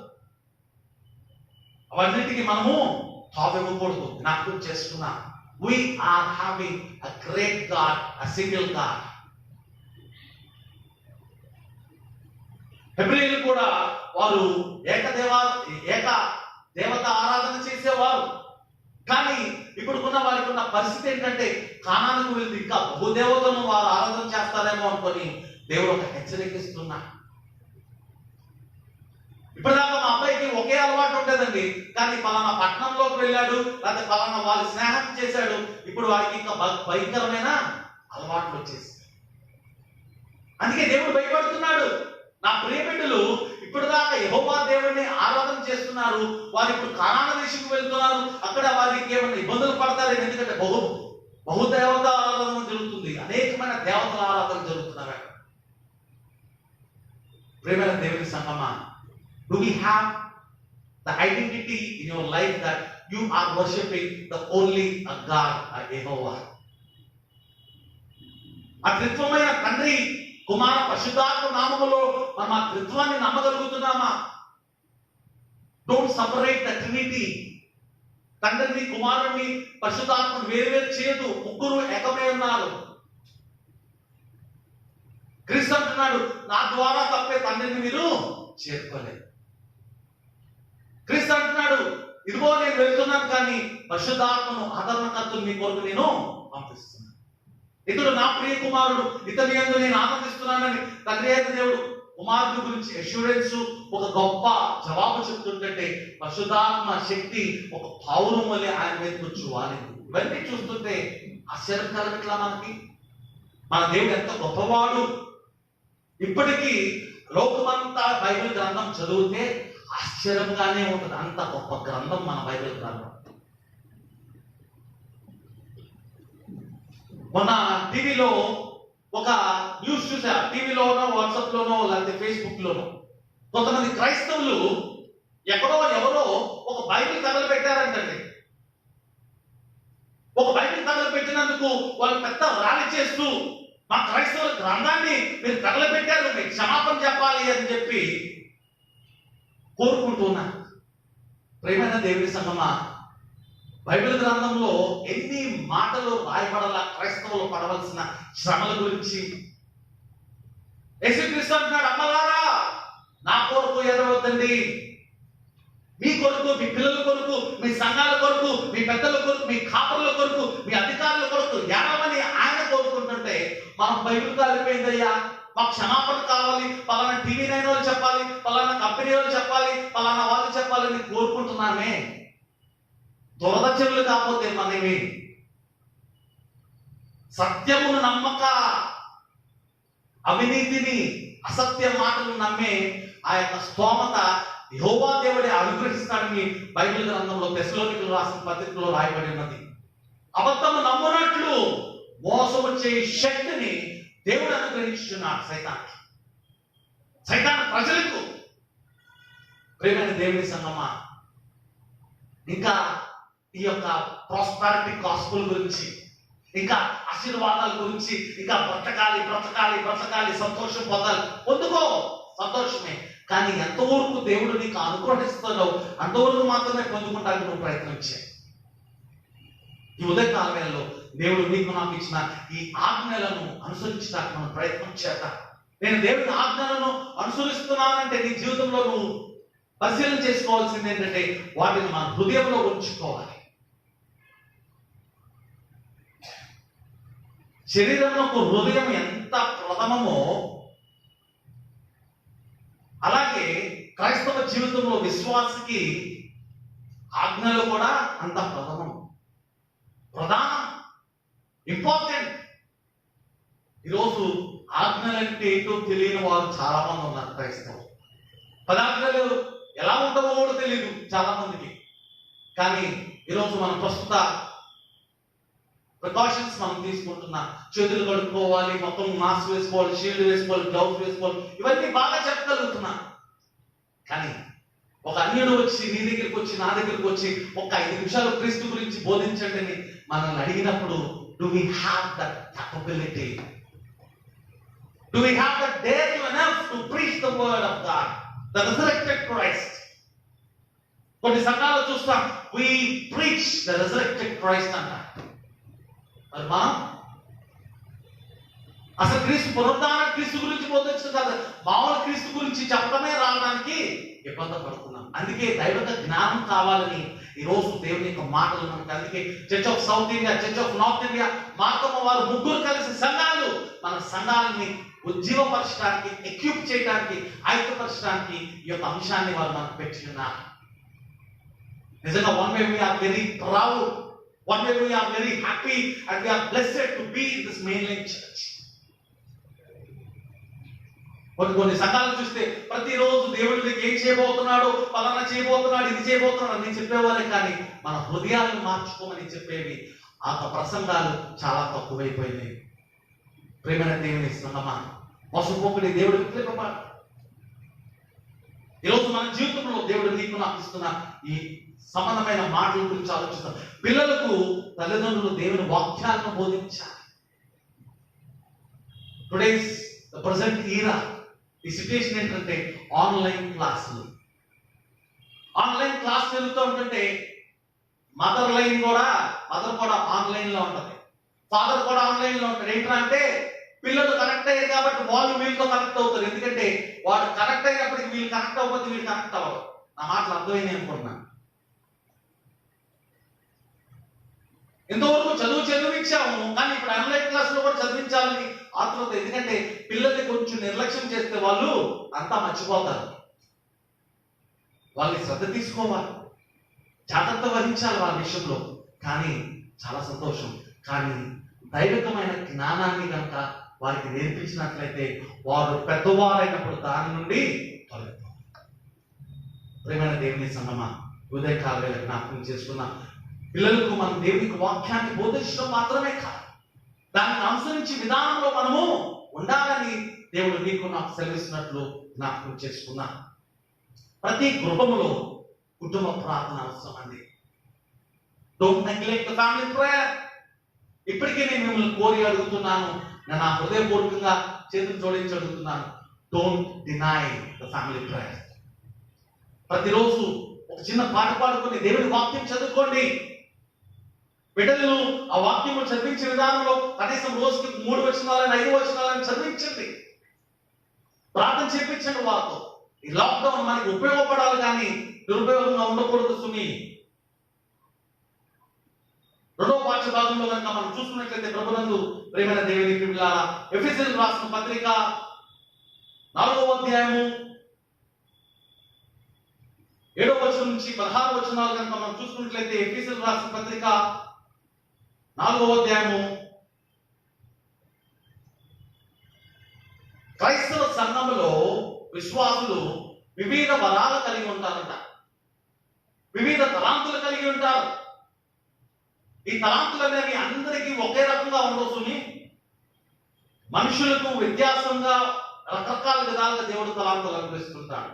Speaker 2: అవన్నిటికీ మనము తావివ్వకూడదు, జ్ఞాపకం చేసుకున్నాం. We are having a great God, a single God. హెబ్రీయులు కూడా వారు ఏక దేవత ఆరాధన చేసేవారు. కానీ ఇప్పుడున్న వారికి ఉన్న పరిస్థితి ఏంటంటే, కానానికి వెళ్తే ఇంకా బహుదేవతలను వారు ఆరాధన చేస్తారేమో అనుకొని దేవుడు ఒక హెచ్చరికిస్తున్నాడు. ఇప్పటిదాకా మా అబ్బాయికి ఒకే అలవాటు ఉండేదండి, కానీ పలానా పట్టణంలోకి వెళ్ళాడు, లేకపోతే పలానా వాళ్ళు స్నేహం చేశాడు, ఇప్పుడు వాడికి ఇంకా భయంకరమైన అలవాట్లు వచ్చేసి. అందుకే దేవుడు భయపడుతున్నాడు. నా ప్రియ బిడ్డలు ఇప్పటిదాకా యెహోవా దేవుడిని ఆరాధన చేస్తున్నారు, వారు ఇప్పుడు కానాను దేశంకు వెళ్తున్నారు, అక్కడ వారికి ఏమైనా ఇబ్బందులు పడతారు. ఎందుకంటే బహుదేవత ఆరాధన జరుగుతుంది, అనేకమైన దేవతల ఆరాధన జరుగుతున్నారు అక్కడ. ప్రేమైన దేవుని సంగమా, do we have the identity in your life that you are worshipping the only God Jehovah? ఆ త్రిత్వమైన తండ్రి, కుమార, పరిశుద్ధాత్మ నామములో మనం ఆ త్రిత్వాన్ని నమ్మగలుగుతున్నామా? Don't separate the Trinity. తండ్రిని, కుమారుని, పరిశుద్ధాత్మను వేరు చేయదు. ముగ్గురు ఏకమై ఉన్నారు. క్రీస్తు అంటున్నాడు, నా ద్వారా తప్పే తండ్రిని మీరు చేరుకోలేదు. క్రీస్తు అంటున్నాడు, ఇదిగో నేను వెళ్తున్నాను కానీ పరిశుద్ధాత్మను, ఆదరణకర్తను మీ కొరకు నేను పంపిస్తున్నాను. ఇతడు నా ప్రియ కుమారుడు, ఇతని యందు నేను ఆనందిస్తున్నానని తండ్రి అయిన దేవుడు కుమారుడు గురించి అష్యూరెన్స్, ఒక గొప్ప జవాబు చెప్తుంటే పరిశుద్ధాత్మ శక్తి ఒక పౌరం వల్లే ఆయన మీదకి వచ్చి వాలింది. ఇవన్నీ చూస్తుంటే ఆశ్చర్యకరం. ఇట్లా మనకి మన దేవుడు ఎంత గొప్పవాడు. ఇప్పటికీ లోకమంతా బైబిల్ గ్రంథం చదివితే ఆశ్చర్యంగానే ఉంటుంది. అంత గొప్ప గ్రంథం మన బైబిల్ గ్రంథం. మొన్న టీవీలో ఒక న్యూస్ చూసా. టీవీలోనో, వాట్సాప్ లోనో, లేకపోతే ఫేస్బుక్ లోనో కొంతమంది క్రైస్తవులు ఎక్కడో ఎవరో ఒక బైబిల్ తగలు పెట్టారంటండి. ఒక బైబిల్ తగలు పెట్టినందుకు వాళ్ళు పెద్ద ర్యాలీ చేస్తూ, మా క్రైస్తవుల గ్రంథాన్ని మీరు తగలబెట్టారు, మీకు క్షమాపణ చెప్పాలి అని చెప్పి కోరుకుంటున్నారు. ప్రేమైన దేవుని సంగమా, బైబిల్ గ్రంథంలో ఎన్ని మాటలు రాయబడాల క్రైస్తవులు పడవలసిన శ్రమల గురించి. యేసుక్రీస్తు అంటున్నాడు, అమ్మలారా నా కొరకు ఎదవద్దండి, మీ కొరకు, మీ పిల్లల కొరకు, మీ సంఘాల కొరకు, మీ పెద్దల కొరకు, మీ కాపరుల కొరకు, మీ అధికారుల కొరకు ఏడవని ఆయన కోరుకుంటుంటే మనం బైబిల్ కాలిపోయిందయ్యా, మాకు క్షమాపణ కావాలి, పలానా టీవీ నైన్ వాళ్ళు చెప్పాలి, పలానా కంపెనీ వాళ్ళు చెప్పాలి, పలానా వాళ్ళు చెప్పాలని కోరుకుంటున్నామే. దురద చెవులు కాకపోతే మనవి సత్యమును నమ్మక అవినీతిని, అసత్య మాటలు నమ్మే ఆ యొక్క స్తోమత యెహోవా దేవుడే అనుగ్రహిస్తాడని బైబిల్ గ్రంథంలో తెస్సలోనికీయులకు రాసిన పత్రికలో రాయబడి ఉన్నది. అబద్ధము నమ్మునట్లు మోసము చేయ శక్తిని దేవుడు అనుగ్రహించున్నాడు సైతాను ప్రజలకు. ప్రేమైన దేవుని సంగమా, ఇంకా ఈ యొక్క ప్రాస్పారిటీ గాస్పెల్ గురించి, ఇంకా ఆశీర్వాదాల గురించి, ఇంకా బ్రతకాలి బ్రతకాలి బ్రతకాలి, సంతోషం పొందాలి, పొందుకో, సంతోషమే. కానీ ఎంతవరకు దేవుడు నీకు అనుగ్రహిస్తాడో అంతవరకు మాత్రమే పొందుకుంటానికి నువ్వు ప్రయత్నించే. ఈ ఉదయకాల వేళలో దేవుడు నీకు నాకు ఇచ్చిన ఈ ఆజ్ఞలను అనుసరించడానికి మనం ప్రయత్నం చేద్దాం. నేను దేవుని ఆజ్ఞలను అనుసరిస్తున్నానంటే నీ జీవితంలో నువ్వు పరిశీలన చేసుకోవాల్సింది ఏంటంటే వాటిని మన హృదయంలో ఉంచుకోవాలి. శరీరంలో హృదయం ఎంత ప్రథమమో అలాగే క్రైస్తవ జీవితంలో విశ్వాసికి ఆజ్ఞలు కూడా అంత ప్రధానం, ఇంపార్టెంట్. ఈరోజు ఆజ్ఞలంటే ఏంటో తెలియని వారు చాలా మంది ఉన్నారు క్రైస్తవులు. పదార్థాలు ఎలా ఉంటావో కూడా తెలియదు చాలా మందికి. కానీ ఈరోజు మనం ప్రస్తుత ప్రికాషన్స్ మనం తీసుకుంటున్నా, చేతులు కడుక్కోవాలి, మొత్తం మాస్క్ వేసుకోవాలి, షీల్డ్ వేసుకోవాలి, గ్లౌస్ వేసుకోవాలి, ఇవన్నీ బాగా చెప్పగలుగుతున్నా. కానీ ఒక అన్యుడు వచ్చి నీ దగ్గరికి వచ్చి, నా దగ్గరికి వచ్చి ఒక 5 నిమిషాలు క్రీస్తు గురించి బోధించండి అని మనల్ని అడిగినప్పుడు, do we have that capability? Do we have that dare enough to preach the word of God, the resurrected Christ? కొన్ని సంఘాలు చూస్తాం, we preach the resurrected Christ అంటారు. మరి మనం అసలు క్రీస్తు పునరుద్ధాన క్రీస్తు గురించి బోధించడం కాదు, మామూలు క్రీస్తు గురించి చెప్పడమే రావడానికి ఇబ్బంది పడుతున్నాం. అందుకే దైవిక జ్ఞానం కావాలని ఈరోజు దేవుని యొక్క మాటలు మనకి. అందుకే Church of South India, Church of North India, మార్గమ్మ వారు ముగ్గురు కలిసి సంఘాలు మన సంఘాలని ఉజ్జీవపరచడానికి, ఎక్విప్ చేయడానికి, ఐక్యపరచడానికి ఈ యొక్క అంశాన్ని వారు మనకు పెట్టి ఉన్నారు. నిజంగా one way we are very proud, one way we are very happy and we are blessed to be in this mainline church. కొన్ని సంఘాలు చూస్తే ప్రతిరోజు దేవుడికి ఏం చేయబోతున్నాడు, పలానా చేయబోతున్నాడు, ఇది చేయబోతున్నాడు అని చెప్పేవారే కానీ మన హృదయాలను మార్చుకోమని చెప్పేవి ఆ ప్రసంగాలు చాలా తక్కువైపోయినాయి. ప్రేమైన దేవుని సంగమా, పసుపోకుడి దేవుడు వ్యతిరేకపడు. ఈరోజు మన జీవితంలో దేవుడు నీకు నాకు ఇస్తున్న ఈ సమానమైన మాటల గురించి ఆలోచిస్తాం. పిల్లలకు తల్లిదండ్రులు దేవుని వాక్యాలను బోధించాలి. టుడేస్ ద ప్రజెంట్ ఈరా ఈ సిచ్యుయేషన్ ఏంటంటే ఆన్లైన్ క్లాసులు. ఆన్లైన్ క్లాస్ జరుగుతూ ఉంటుంటే మదర్ కూడా ఆన్లైన్ లో ఉంటుంది, ఫాదర్ కూడా ఆన్లైన్ లో ఉంటాడు. ఏంటంటే అంటే పిల్లలు కనెక్ట్ అయ్యారు కాబట్టి వాళ్ళు వీళ్ళతో కనెక్ట్ అవుతారు. ఎందుకంటే వాడు కనెక్ట్ అయినప్పటికీ వీళ్ళు కనెక్ట్ అవ్వకపోతే వీళ్ళు కనెక్ట్ అవ్వరు. నా మాటలు అర్థమైంది అనుకుంటున్నాను. ఎంతవరకు చదివించాము, కానీ ఇప్పుడు ఆన్లైన్ క్లాస్ లో కూడా చదివించాలని ఆతృత. ఎందుకంటే పిల్లల్ని కొంచెం నిర్లక్ష్యం చేస్తే వాళ్ళు అంతా మర్చిపోతారు. వాళ్ళని శ్రద్ధ తీసుకోవాలి, జాగ్రత్త వహించాలి వాళ్ళ విషయంలో. కానీ చాలా సంతోషం, కానీ దైవికమైన జ్ఞానాన్ని కనుక వారికి నేర్పించినట్లయితే వారు పెద్దవారైనప్పుడు దాని నుండి తొలగిపోతారు. ప్రేమైన దేవుని సంగమా, ఉదయకాల వేళ జ్ఞాపకం చేసుకున్న పిల్లలకు మనం దేవునికి వాక్యాన్ని బోధించడం మాత్రమే కాదు, దాన్ని అనుసరించి విధానంలో మనము ఉండాలని దేవుడు నీకు నాకు సెలవిస్తున్నట్లు జ్ఞాపకం చేసుకున్నా. ప్రతి గృహములో కుటుంబ ప్రార్థన అవసరం అండి. Don't neglect the family prayer. ఇప్పటికే నేను మిమ్మల్ని కోరి అడుగుతున్నాను, నేను నా హృదయపూర్వకంగా చేతులు జోడించి అడుగుతున్నాను. Don't deny the family prayer. ప్రతిరోజు ఒక చిన్న పాట పాడుకొని దేవుని వాక్యం చదువుకోండి. బిడ్డలను ఆ వాక్యము చదివించే విధానంలో కనీసం రోజుకి 3 వచనాలను 5 వచనాలను చదివించండి, ప్రార్థన చేయించండి వారితో. ఈ లాక్డౌన్ మనకి ఉపయోగపడాలి కానీ దురుపయోగంగా ఉండకూడదు. సుమి 2వ పాఠ్య భాగంలో కనుక మనం చూసుకున్నట్లయితే ప్రభునందు ప్రేమైన దేవుని పిల్లలారా, ఎఫెసీయులకు రాసిన పత్రిక 4వ అధ్యాయము 7వ వచనం నుంచి 16వ వచనాలు కనుక మనం చూసుకున్నట్లయితే ఎఫెసీయులకు రాసిన పత్రిక 4వ అధ్యాయము. క్రైస్తవ సంఘములో విశ్వాసులు వివిధ బలాలు కలిగి ఉంటారంట, వివిధ తలాంతులు కలిగి ఉంటారు. ఈ తలాంతులు అనేవి అందరికీ ఒకే రకంగా ఉండొచ్చుని, మనుషులకు వ్యత్యాసంగా రకరకాల విధాలుగా దేవుడు తలాంతులు అనుగ్రహిస్తుంటాడు.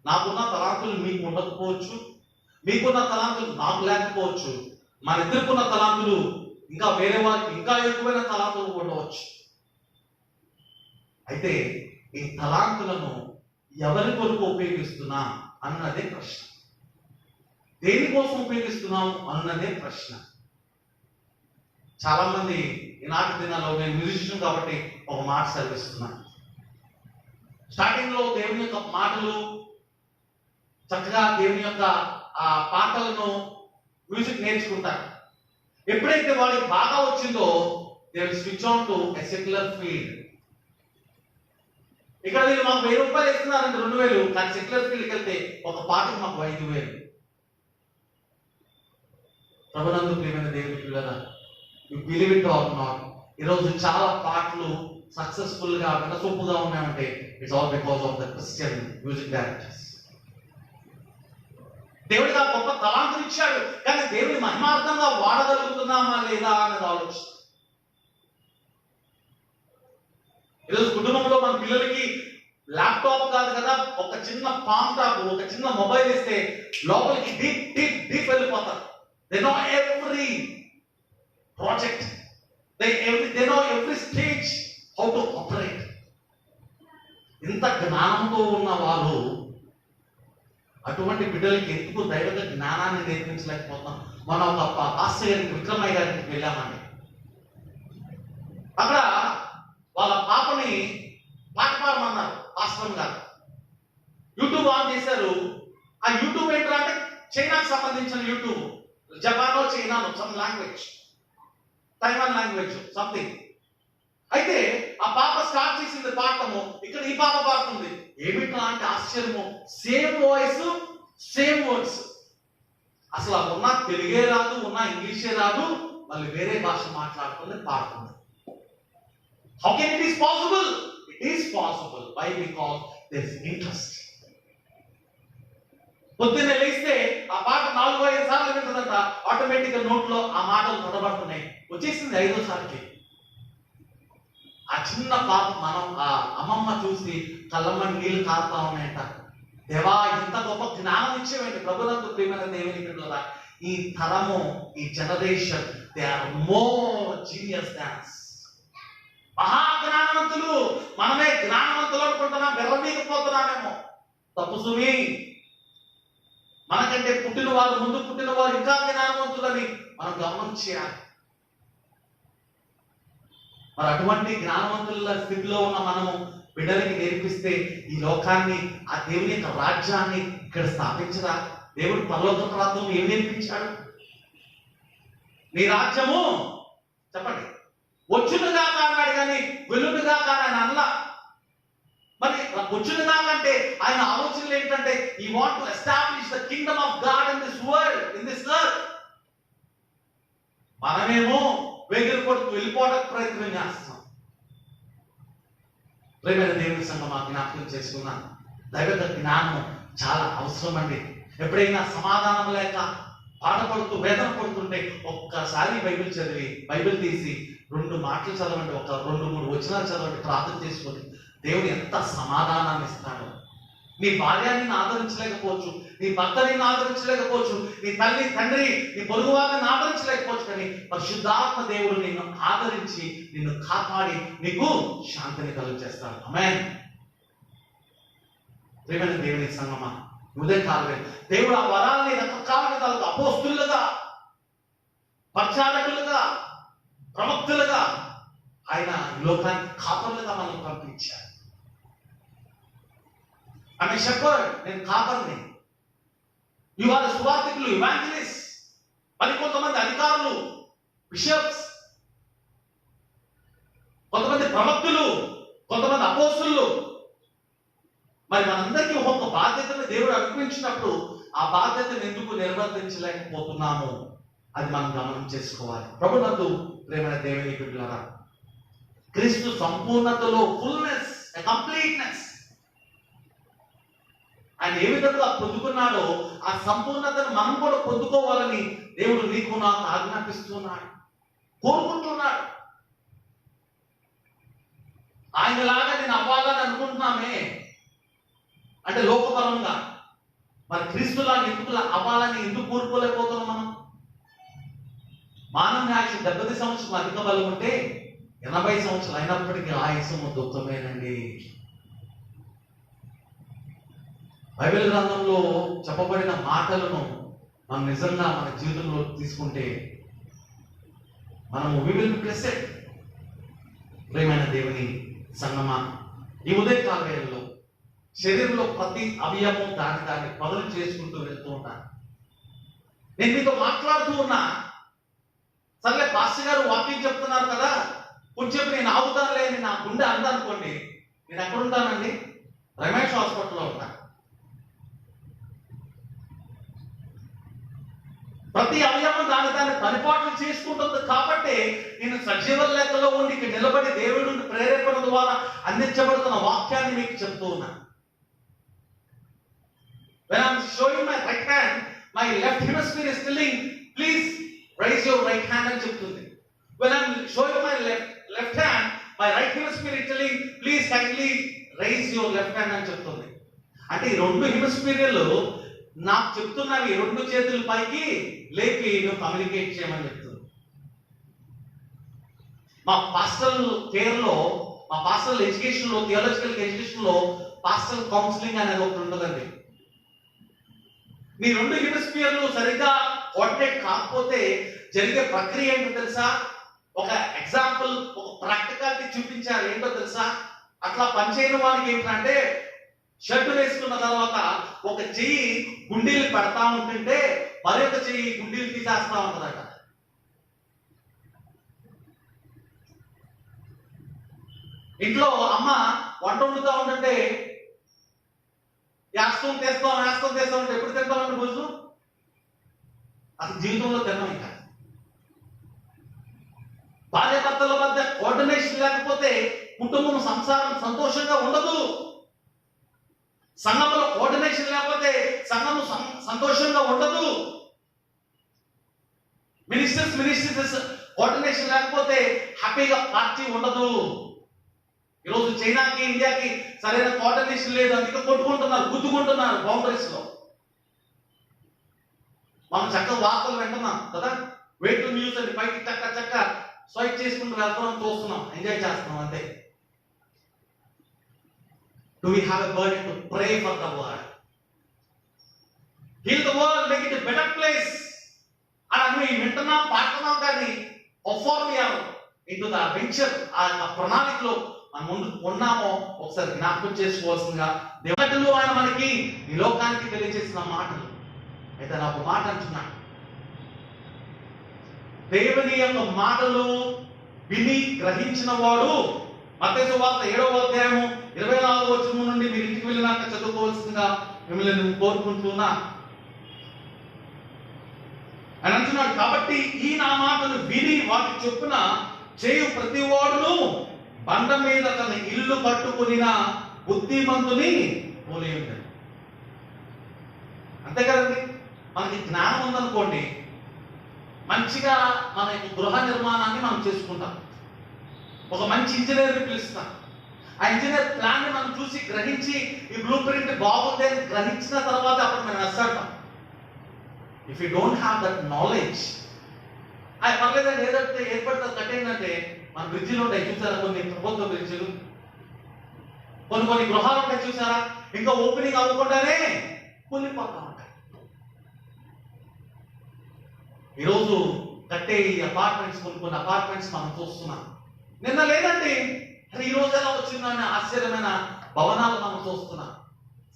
Speaker 2: నాకున్న తలాంతులు మీకు ఉండకపోవచ్చు, మీకున్న తలాంతులు నాకు లేకపోవచ్చు, మన ఇద్దరుకున్న తలాంతులు ఇంకా వేరే వారికి ఇంకా ఎక్కువైన తలాంతులు ఉండవచ్చు. అయితే ఈ తలాంతులను ఎవరి కొరకు ఉపయోగిస్తున్నా అన్నదే ప్రశ్న. దేనికోసం ఉపయోగిస్తున్నాం అన్నదే ప్రశ్న. చాలా మంది ఈనాటి దినాల్లో, నేను మ్యూజిషియన్ కాబట్టి ఒక మాట సెలవిస్తున్నాను. స్టార్టింగ్ లో దేవుని యొక్క మాటలు చక్కగా దేవుని యొక్క ఆ పాటలను మ్యూజిక్ నేర్చుకుంటారు. ఎప్పుడైతే వాడికి బాగా వచ్చిందో they will switch on to a secular field. ఇక్కడ వీళ్ళు మాకు 1000 రూపాయలు ఇస్తున్నారంటే 2000, కానీ సెక్యులర్ ఫీల్డ్కి వెళ్తే ఒక పాటకు మాకు 5000. ప్రభునందు ప్రియమైన దేవుని పిల్లరా, you believe it or not, ఈరోజు చాలా పాటలు సక్సెస్ఫుల్ గా వినసొంపుగా ఉన్నాయంటే it's all because of the Christian music directors. దేవుడికి ఆ గొప్ప తలాంతులు ఇచ్చాడు, కానీ దేవుని మహిమార్థంగా వాడగలుగుతున్నామా లేదా అన్నది ఆలోచన. ఈరోజు కుటుంబంలో మన పిల్లలకి ల్యాప్టాప్ కాదు కదా, ఒక చిన్న పామ్ టాప్, ఒక చిన్న మొబైల్ ఇస్తే లోపలికి డీప్ డీప్ డీప్ వెళ్ళిపోతారు. They know every project, they know every stage how to operate. ఇంత జ్ఞానంతో ఉన్న వారు అటువంటి బిడ్డలకి ఎందుకు దైవిక జ్ఞానాన్ని నేర్పించలేకపోతున్నాం? మనం ఒక పాస్టర్ గారికి, విక్రమయ్య గారికి వెళ్ళామండి. అక్కడ వాళ్ళ పాపని పాట పాడమన్నారు పాస్టర్ గారు. యూట్యూబ్ ఆన్ చేశారు. ఆ యూట్యూబ్ ఏంటంటే అంటే చైనాకు సంబంధించిన యూట్యూబ్, జపానో చైనానో some language, Taiwan language something. అయితే ఆ పాప స్టార్ట్ చేసింది పాడటము. ఇక్కడ ఈ పాప పాడుతుంది. ఏమిటా అంటే ఆశ్చర్యము, సేమ్ వాయిస్ సేమ్ వర్డ్స్. అసలు ఉన్న తెలుగే రాదు, ఉన్న ఇంగ్లీషే రాదు, మళ్ళీ వేరే భాష మాట్లాడుతుంది, పాడుతుంది. How can it is possible? It is possible. Why? Because there is interest. పొద్దున్నే లేస్తే ఆ పాట 4-5 సార్లు వింటుందంట. ఆటోమేటిక్ గా నోట్లో ఆ మాటలు తడబడుతున్నాయి. వచ్చేసింది 5వ సారికి. ఆ చిన్న పాప మనం ఆ అమ్మమ్మ చూసి కళ్ళమ్మ నీళ్లు కారుతా ఉన్నాయంట. దేవా, ఇంత గొప్ప జ్ఞానం ఇచ్చేవండి ప్రభునందు ప్రియమైన దేవుని బిడ్డలారా. ఈ తరము, ఈ generation, they are more genius than us. మహాజ్ఞానవంతులు. మనమే జ్ఞానవంతులు అనుకుంటున్నాం, విర్రవీగిపోతున్నామేమో. తప్పు సుమి. మనకంటే పుట్టిన వారు, ముందు పుట్టిన వారు ఇంకా జ్ఞానవంతులని మనం గమనం చేయాలి. మరి అటువంటి జ్ఞానవంతుల స్థితిలో ఉన్న మనము బిడ్డలకి నేర్పిస్తే ఈ లోకాన్ని, ఆ దేవుని యొక్క రాజ్యాన్ని ఇక్కడ స్థాపించరా? దేవుడు పరలోక ప్రాంతం ఏం నేర్పించాడు? నీ రాజ్యము చెప్పండి వచ్చునుగా అన్నాడు, కానీ వెలునుగా కానీ అనలా. మరి వచ్చునుగా అంటే ఆయన ఆలోచనలు ఏంటంటే, ఈ want to establish the Kingdom of God in this world, in this earth. మనమేమో వేగిరి కొడుతూ వెళ్ళిపోవడానికి ప్రయత్నం చేస్తున్నాం. ప్రేమైన దేవుని సంఘం జ్ఞాపకం చేసుకున్నాను. దైవిక జ్ఞానం చాలా అవసరం అండి. ఎప్పుడైనా సమాధానం లేక బాధపడుతూ వేదన పడుతుంటే ఒక్కసారి బైబిల్ చదివి, బైబిల్ తీసి 2 మాటలు చదవండి, ఒక 2-3 వచనాలు చదవండి, ప్రార్థన చేసుకొని దేవుడు ఎంత సమాధానాన్ని ఇస్తాడో. నీ భార్య నిన్ను ఆదరించలేకపోవచ్చు, నీ భర్త నిన్ను ఆదరించలేకపోవచ్చు, నీ తల్లి తండ్రి, నీ పొరుగు వారిని ఆదరించలేకపోవచ్చు, కానీ పరిశుద్ధాత్మ దేవుడు నిన్ను ఆదరించి నిన్ను కాపాడి నీకు శాంతిని కలుగజేస్తాడు. ఆమేన్. ప్రియమైన దేవుని సంగమా, ఉదయకాలమే దేవుడు ఆ వరాల్ని రకరకాల విధాలుగా, అపోస్తులుగా, పరిచారకులుగా, ప్రవక్తులుగా ఆయన లోకానికి కాపరులుగా మనం పంపించారు. ఆమె షెపర్డ్, నేను కాపర్ని. యు ఆర్ సువార్తికులు, ఇవాంజలిస్ట్. మరి కొంతమంది అధికారులు, బిషప్స్, కొంతమంది ప్రవక్తులు, కొంతమంది అపోస్తులు. మరి మనందరికీ ఒక్కొక్క బాధ్యతను దేవుడు అర్పించినప్పుడు ఆ బాధ్యతను ఎందుకు నిర్వర్తించలేకపోతున్నాము అది మనం గమనం చేసుకోవాలి. ప్రభునందు ప్రేమైన దేవుని బిడ్డలారా, క్రీస్తు సంపూర్ణతలో ఫుల్నెస్, కంప్లీట్నెస్ ఆయన ఏ విధంగా పొందుకున్నాడో ఆ సంపూర్ణతను మనం కూడా పొందుకోవాలని దేవుడు నీకు నాకు ఆజ్ఞాపిస్తున్నాడు, కోరుకుంటున్నాడు. ఆయనలాగా నేను అవ్వాలని అనుకుంటున్నామే అంటే లోకపరంగా, మరి క్రీస్తులాగా ఎందుకు అవ్వాలని ఎందుకు కోరుకోలేకపోతున్నాం మనం? మానవ ఆయుష్ 70 సంవత్సరాలు అధిక బలం ఉంటే 80 సంవత్సరాలు అయినప్పటికీ ఆయుషము దుఃఖమేనండి. బైబిల్ గ్రంథంలో చెప్పబడిన మాటలను మనం నిజంగా మన జీవితంలో తీసుకుంటే మనము వి విల్ బి బ్లెస్డ్. ప్రియమైన దేవుని సంగమా, ఈ ఉదయకాల వేళలో శరీరంలో ప్రతి అవయవం దాన్ని పనులు చేసుకుంటూ వెళ్తూ ఉన్నాను. నేను మీతో మాట్లాడుతూ ఉన్నా, సర్లే పాస్టర్ గారు వాకింగ్ చెప్తున్నారు కదా, కొంచెం నేను ఆగుతానులే అని నా గుండె అందనుకోండి, నేను ఎక్కడుంటానండి? రమేష్ హాస్పిటల్లో ఉంటాను. ప్రతి అవయవం దాని పరిపాలన చేసుకుంటుంది కాబట్టి నేను సజీవ లెక్కలో ఉండి ఇక్కడ నిలబడి దేవుడి ప్రేరేపణ ద్వారా అందించబడుతున్న వాక్యాన్ని మీకు చెప్తూ ఉన్నాను. When I'm showing my right hand, my left hemisphere is telling, please raise your right hand అని చెప్తుంది. When I'm showing my left hand, my right hemisphere is telling, please kindly raise your left hand అని చెప్తుంది. అంటే ఈ 2 హెమిస్ఫియర్లు నాకు చెప్తున్నవి 2 చేతుల పైకి లేపి నువ్వు కమ్యూనికేట్ చేయమని చెప్తుంది. మా పాస్టల్ కేర్ లో, మా పాస్టల్ ఎడ్యుకేషన్ లో, థియాలజికల్ ఎడ్యుకేషన్ లో పాస్టల్ కౌన్సిలింగ్ అనేది ఒకటి ఉంటుందండి. మీ 2 హెమిస్ఫియర్లు సరిగ్గా కోఆర్డినేట్ కాకపోతే జరిగే ప్రక్రియ ఏంటో తెలుసా? ఒక ఎగ్జాంపుల్, ఒక ప్రాక్టికాలిటీ చూపించారు. ఏంటో తెలుసా? అట్లా పనిచేయని వారికి ఏంటంటే, షర్ట్ వేసుకున్న తర్వాత ఒక చెయ్యి గుండీలు పెడతా ఉంటుంటే మరొక చెయ్యి గుండీలు తీసేస్తా ఉంటుందట. ఇంట్లో అమ్మ వంట వండుతూ ఉంటుంటే వేస్తాం తీస్తాం అంటే ఎప్పుడు తింటామండి భోజనం? అసలు జీవితంలో తిన్నాం. ఇంకా భార్యాభర్తల మధ్య కోఆర్డినేషన్ లేకపోతే కుటుంబం, సంసారం సంతోషంగా ఉండదు. సంఘంలో కోఆర్డినేషన్ లేకపోతే సంఘము సంతోషంగా ఉండదు. మినిస్టర్స్ కోఆర్డినేషన్ లేకపోతే హ్యాపీగా పార్టీ ఉండదు. ఈరోజు చైనాకి ఇండియాకి సరైన కోఆర్డినేషన్ లేదు, అందుకే కొట్టుకుంటున్నారు, గుద్దుకుంటున్నారు బౌండరీస్ లో. మనం చక్కగా వార్తలు వింటున్నాం కదా, వెయిట్ న్యూస్ అని పైకి చక్క స్వైప్ చేసుకుంటూ వెళ్తున్నాం, చూస్తున్నాం, ఎంజాయ్ చేస్తున్నాం అంతే. Do we have a burden to pray for the world? Heal the world, make it a better place. అని వింటున్నాం, పాడుతున్నాం, కానీ పర్ఫార్మ్ into the venture, ఆ ప్రణాళికలో మనం ముందు ఉన్నామో ఒకసారి జ్ఞాపకం చేసుకోవాల్సిందిగా దేవుడు ఆయన మనకి ఈ లోకానికి తెలియజేసిన మాటలు. అయితే నాకు మాట అంటున్నాను, దేవుని యొక్క మాటలు విని గ్రహించిన వాడు, మత్తయి సువార్త 7వ అధ్యాయము 24వ వచనం నుండి మీరు ఇంటికి వెళ్ళినాక చదువుకోవాల్సిందిగా మిమ్మల్ని నేను కోరుకుంటున్నా. అని అంటున్నాడు, కాబట్టి ఈ నా మాటలు విని వాటి చొప్పున చేయు ప్రతి వాడును బండ మీద తన ఇల్లు కట్టుకునిన బుద్ధిమంతుని పోలి ఉంటాడు. అంతే కదండి, మనకి జ్ఞానం ఉందనుకోండి, మంచిగా మన గృహ నిర్మాణాన్ని మనం చేసుకుంటాం. ఒక మంచి ఇంజనీర్ని పిలుస్తాం, ఆ ఇంజనీర్ ప్లాన్ ని మనం చూసి గ్రహించి ఈ బ్లూ ప్రింట్ బాగుంది అని గ్రహించిన తర్వాత అప్పుడు మనం వేస్తాం. If you don't have that knowledge, అది పర్లేదండి, ఏదంటే ఏర్పడితే కట్టేందంటే మన బ్రిడ్జిలు ఉంటాయి చూసారా, కొన్ని ప్రభుత్వ బ్రిడ్జిలు, కొన్ని గృహాలు ఉంటాయి చూసారా, ఇంకా ఓపెనింగ్ అవ్వకుండానే కూలిపోతా ఉంటాయి. ఈరోజు కట్టే ఈ అపార్ట్మెంట్స్, కొన్ని అపార్ట్మెంట్స్ మనం చూస్తున్నాం. నిన్న లేదండి, ఈ రోజు ఎలా వచ్చిందని ఆశ్చర్యమైన భవనాలు మనం చూస్తున్నాం.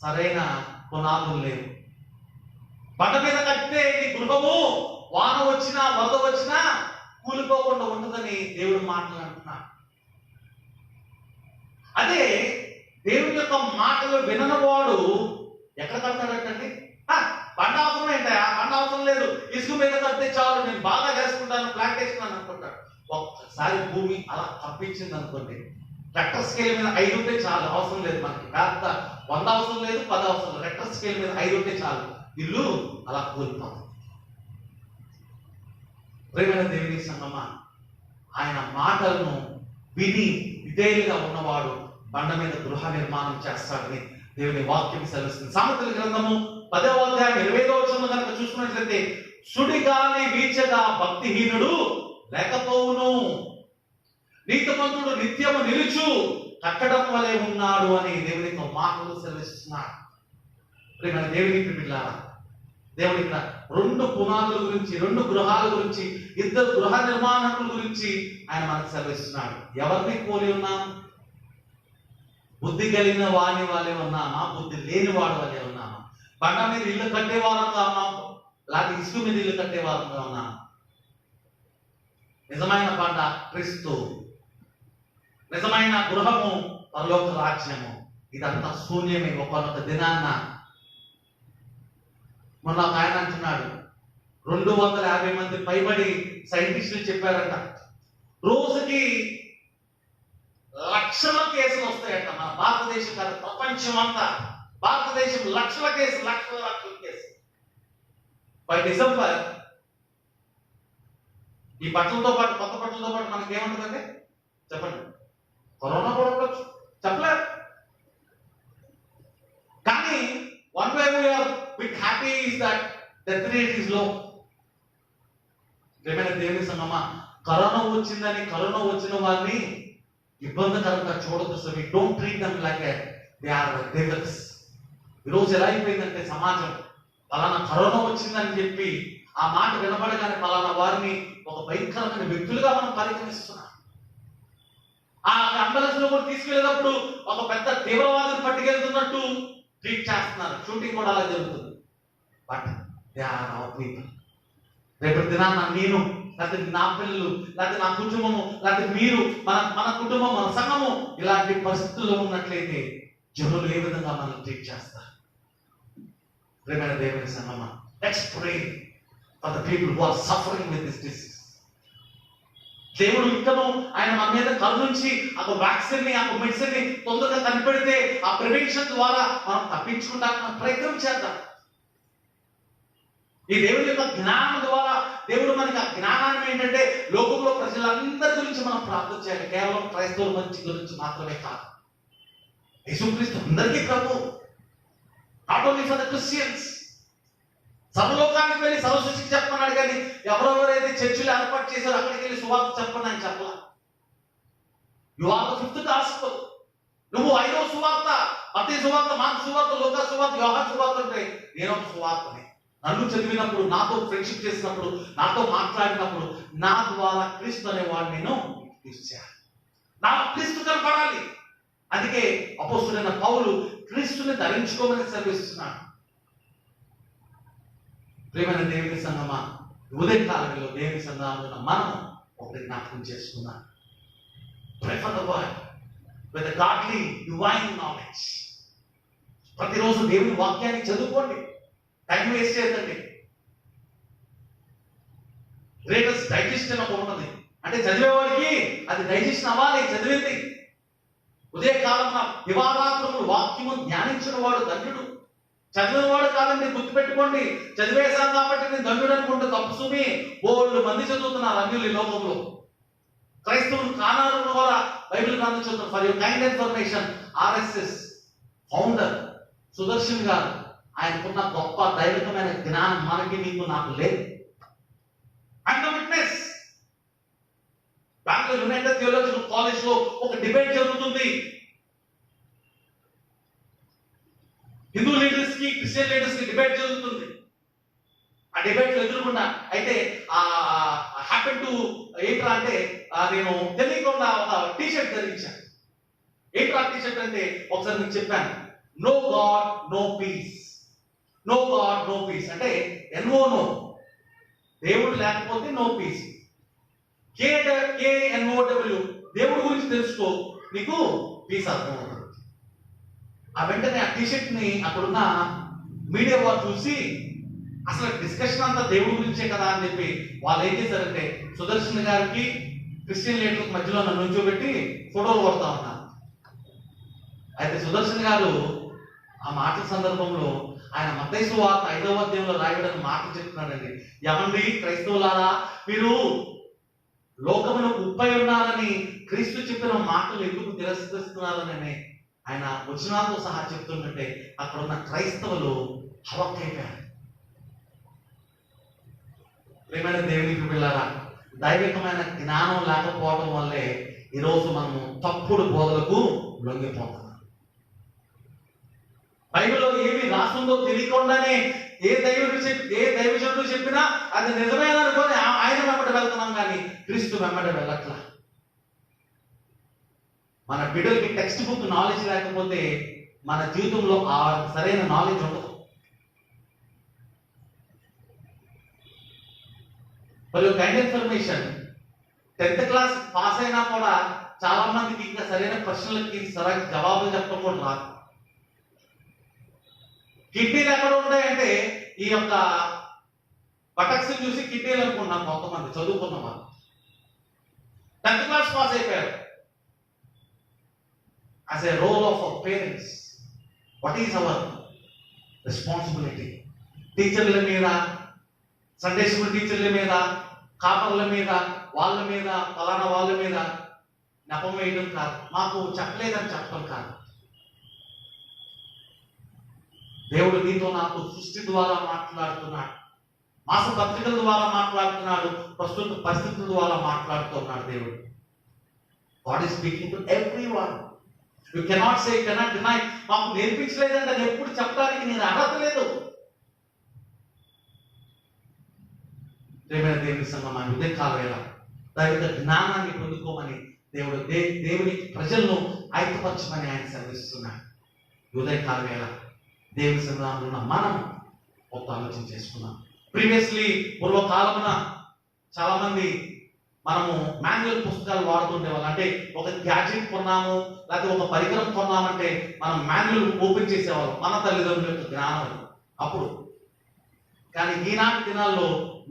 Speaker 2: సరైన పునాదులు లేవు. బండ మీద కట్టే ఈ గృహము వాన వచ్చినా వరద వచ్చినా కూలిపోకుండా ఉంటుందని దేవుడు మాట్లాడుతున్నాడు. అదే దేవుని యొక్క మాటలు విననవాడు ఎక్కడ కడతాడంటండి? బండ అవసరం ఏంటా, బండ అవసరం లేదు, ఇసుక మీద కడితే చాలు, నేను బాగా చేసుకుంటాను, ప్లాంటేషన్ అని అనుకుంటాడు. ఒక్కసారి భూమి అలా కప్పించింది అనుకోండి, ట్రాక్టర్ స్కేల్ మీద 5 ఉంటే చాలు, అవసరం లేదు మనకి, కాస్త 100 అవసరం లేదు, 10 అవసరం లేదు, ట్రాక్టర్ స్కేల్ మీద 5 ఉంటే చాలు, ఇల్లు అలా కూలిపోతుంది. ప్రేమైన దేవుని సంగమా, ఆయన మాటలను విని విధేయులుగా ఉన్నవాడు బండ మీద గృహ నిర్మాణం చేస్తాడని దేవుని వాక్యం సెలవుస్తుంది. సామెతల గ్రంథము 10వ అధ్యాయం 25వ వచనం కనుక చూసుకున్నట్లయితే, సుడిగాలి వీచగా భక్తిహీనుడు లేకపోవును, నీతిమంతుడు నిత్యము నిలుచు కట్టడం వలె ఉన్నాడు అని దేవుని మాటలు సెలవిస్తున్నాడు. ప్రియమైన దేవుని పిల్లారా, దేవుని ఇక్కడ 2 పునాదుల గురించి, 2 గృహాల గురించి, 2 గృహ నిర్మాణకుల గురించి ఆయన మనకు సెలవిస్తున్నాడు. ఎవరిని పోలి ఉన్నాం? బుద్ధి కలిగిన వాని వాళ్ళే ఉన్నామా, బుద్ధి లేని వాడి వాళ్ళే ఉన్నామా? బండ మీద ఇల్లు కట్టే వారంగా ఉన్నాము, లేకపోతే ఇసుక మీద ఇల్లు కట్టే వారంగా ఉన్నాము? నిజమైన బండ క్రీస్తు, నిజమైన గృహము పరలోక రాజ్యము. ఇదంతా శూన్యమే. ఒకనొక దినాన్న మొన్న ఒక ఆయన అంటున్నాడు, 250 మంది పైబడి సైంటిస్టులు చెప్పారంట, రోజుకి లక్షల కేసులు వస్తాయంట మన భారతదేశం కాదు, ప్రపంచం అంతా. భారతదేశం లక్షల కేసులు. బై డిసెంబర్ ఈ బట్టలతో పాటు, కొత్త బట్టలతో పాటు మనకి ఏముంటుందండి చెప్పండి? కరోనా కూడా ఉండొచ్చు, చెప్పలేదు. కానీ one way we are bit happy is that death rate is low. దేవుని సంగమా, కరోనా వచ్చిందని కరోనా వచ్చిన వారిని ఇబ్బందికరంగా చూడదు. So we don't treat them like they are devils. ఈరోజు ఎలా అయిపోయిందంటే సమాజం, పలానా కరోనా వచ్చిందని చెప్పి ఆ మాట వినబడగానే పలానా వారిని ఒక భయంకరమైన వ్యక్తులుగా మనం పరిగణిస్తున్నాం. ఆ అంబులెన్స్ లో కూడా తీసుకెళ్ళేటప్పుడు ఒక పెద్ద తీవ్రవాదిని పట్టుకెళ్తున్నట్టు ట్రీట్ చేస్తున్నారు. షూటింగ్ కూడా అలా జరుగుతుంది. But they are our people. రేపటి దినాన్న నేను, లేకపోతే నా పిల్లలు, లేకపోతే నా కుటుంబము, లేకపోతే మీరు, మన కుటుంబం, మన సంఘము ఇలాంటి పరిస్థితుల్లో ఉన్నట్లయితే జనులు ఏ విధంగా మనల్ని ట్రీట్ చేస్తారు? ప్రియమైన దేవుని సంగమా, let's pray for the people who are suffering with this disease. దేవుడు ఇంకను ఆయన మన మీద కరుణించి ఒక వ్యాక్సిన్ ని, ఒక మెడిసిన్ ని తొందరగా కనిపెడితే ఆ ప్రివెన్షన్ ద్వారా మనం తప్పించుకుంటానికి ప్రయత్నం చేద్దాం. ఈ దేవుని యొక్క జ్ఞానం ద్వారా దేవుడు మనకి ఆ జ్ఞానాన్ని ఏంటంటే లోకంలో ప్రజలందరి గురించి మనం ప్రార్థన చేయాలి. కేవలం క్రైస్తవుల మంచి గురించి మాత్రమే కాదు. యేసుక్రీస్తు అందరికీ ప్రభు, not only for the Christians. సర్వలోకానికి వెళ్ళి సర్వసృష్టికి చెప్పమన్నాడు, కానీ ఎవరెవరైతే చర్చిలు ఏర్పాటు చేశారో అక్కడికి వెళ్ళి సువార్త చెప్పండి అని చెప్పాల. You are the fifth gospel. నువ్వు 5వ సువార్త, మత్తయి సువార్త, మార్కు సువార్త, లూకా సువార్త, యోహాను సువార్త అంటే నేను ఒక సువార్తని. నన్ను చదివినప్పుడు, నాతో ఫ్రెండ్షిప్ చేసినప్పుడు, నాతో మాట్లాడినప్పుడు నా ద్వారా క్రీస్తు అనేవాడు నేను ఇచ్చాను. నా క్రీస్తు కనపడాలి. అందుకే అపోస్తులైన పౌలు క్రీస్తుని ధరించుకోమని సెలవిస్తున్నాడు. ప్రియమైన దేవుని సంగమా, ఉదయ కాలంలో దేవుని సంఘంలో మనం ఒకటి జ్ఞాపకం చేసుకున్నాం. Pray for the word with a godly divine knowledge. ప్రతిరోజు దేవుని వాక్యాన్ని చదువుకోండి, టైం వేస్ట్ చేయకండి. గ్రేటెస్ట్ డైజెస్ట్ అని ఒకటి ఉన్నది, అంటే చదివేవాడికి అది డైజెషన్ అవ్వాలి చదివింది. ఉదయకాలంలో దివారాత్రములు వాక్యము ధ్యానించిన వాడు ధన్యుడు. చదివిన వాడు కాదండి, గుర్తుపెట్టుకోండి. చదివేశాను కాబట్టి నేను ధన్యుడు అనుకుంటే తప్పు. సుమి బోల్డ్ మంది చదువుతున్నారు అన్యులు ఈ లోకంలో. క్రైస్తవులు కానారు కూడా బైబిల్ గ్రంథం చదువుతున్నారు. For your kind information, RSS founder Sudarshan గారు, ఆయనకున్న గొప్ప దైవికమైన జ్ఞానం మనకి మీకు నాకు లేదు. And witness, Bengaluru United theological college లో ఒక డిబేట్ జరుగుతుంది. హిందూ లీడర్స్ కి క్రిస్టియన్ లీడర్స్ కి డిబేట్ జరుగుతుంది. ఆ డిబేట్ లో ఎదురుకుండా అయితే హ్యాపెన్ టు ఏంట్రా అంటే నేను తెలియకుండా ఒక టీషర్ట్ ధరించాను. ఏంట్రా టీషర్ట్ అంటే ఒకసారి మీకు చెప్పాను, no God no peace. No God no peace అంటే ఎన్ఓ నో, దేవుడు లేకపోతే నో పీస్. KNOW దేవుడి గురించి తెలుసుకో, నీకు పీస్ అర్థం అవుతుంది. ఆ వెంటనే ఆ టీషర్ట్ ని అక్కడున్న మీడియా వారు చూసి అసలు డిస్కషన్ అంతా దేవుడి గురించే కదా అని చెప్పి వాళ్ళు ఏం చేశారంటే సుదర్శన్ గారికి క్రిస్టియన్ లీడర్లకు మధ్యలో నన్ను నుంచోబెట్టి ఫోటోలు కొడతా ఉన్నారు. అయితే సుదర్శన్ గారు ఆ మాటల సందర్భంలో ఆయన మత్తయి సువార్త 5వ అధ్యాయంలో రాయబడిన మాటలు చెప్తున్నాడండి. ఏమండి క్రైస్తవులారా, మీరు లోకమునకు ఉప్పై ఉన్నారని క్రీస్తు చెప్పిన మాటలు ఎందుకు తిరస్కరిస్తున్నారని ఆయన వచనాలతో సహా చెప్తుంటే అక్కడ ఉన్న క్రైస్తవులు హవక్కైపోయారు. ప్రియమైన దేవుని పిల్లలారా, దైవికమైన జ్ఞానం లేకపోవడం వల్లే ఈరోజు మనము తప్పుడు బోధలకు లొంగిపోతున్నాం. బైబిల్లో ఏమి రాస్తుందో తెలియకుండానే ఏ దైవజనుడు చెప్పినా అది నిజమేనా అనుకొని ఆయన వెంబడి వెళ్తున్నాం, కానీ క్రీస్తు వెంబడి వెళ్ళట్లా. మన బిడ్డలకి టెక్స్ట్ బుక్ నాలెడ్జ్ లేకపోతే మన జీవితంలో ఆ సరైన నాలెడ్జ్ ఉండదు. మరియు kind information 10th class pass అయినా కూడా చాలా మందికి ఇంకా సరైన ప్రశ్నలకి సరైన జవాబులు చెప్పడం కూడా రాదు. కిడ్నీలు ఎక్కడ ఉంటాయంటే ఈ యొక్క బటక్స్ చూసి కిడ్నీలు అనుకున్నాం కొంతమంది చదువుకున్న వాళ్ళు. 10th క్లాస్ పాస్ అయిపోయారు. As a role of our parents, what is our responsibility? టీచర్ల మీద, సండే స్కూల్ టీచర్ల మీద, కాపర్ల మీద, వాళ్ళ మీద, ఫలానా వాళ్ళ మీద నెపం వేయడం కాదు, మాకు చెప్పలేదని చెప్పడం కాదు. దేవుడు నీతో నాకు సృష్టి ద్వారా మాట్లాడుతున్నాడు, మాస పత్రికల ద్వారా మాట్లాడుతున్నాడు, ప్రస్తుత పరిస్థితుల ద్వారా మాట్లాడుతున్నాడు. దేవుడు God is speaking to everyone. You cannot say, cannot deny. మాకు నేర్పించలేదంటే అది ఎప్పుడు చెప్పడానికి నేను అర్హత లేదు. ప్రియమైన దేవుని సంగమా, ఉదయ కాలవేళ దైవిక జ్ఞానాన్ని పొందుకోమని దేవుడు దేవుని ప్రజలను ఐక్యపరచమని ఆయన సెలవిస్తున్నాడు. ఉదయ కాలవేళ దేవుని సంగమంలో మనం ఒక ఆలోచన చేసుకున్నాం. ప్రీవియస్లీ పూర్వకాలమున చాలా మంది మనము మాన్యువల్ పుస్తకాలు వాడుతుండేవాళ్ళు. అంటే ఒక గ్యాడ్జెట్ కొన్నాము లేకపోతే ఒక పరికరం కొన్నామంటే మనం మాన్యువల్ ఓపెన్ చేసేవాళ్ళం, మన తల్లిదండ్రుల యొక్క జ్ఞానం అప్పుడు. కానీ ఈనాటి దినాల్లో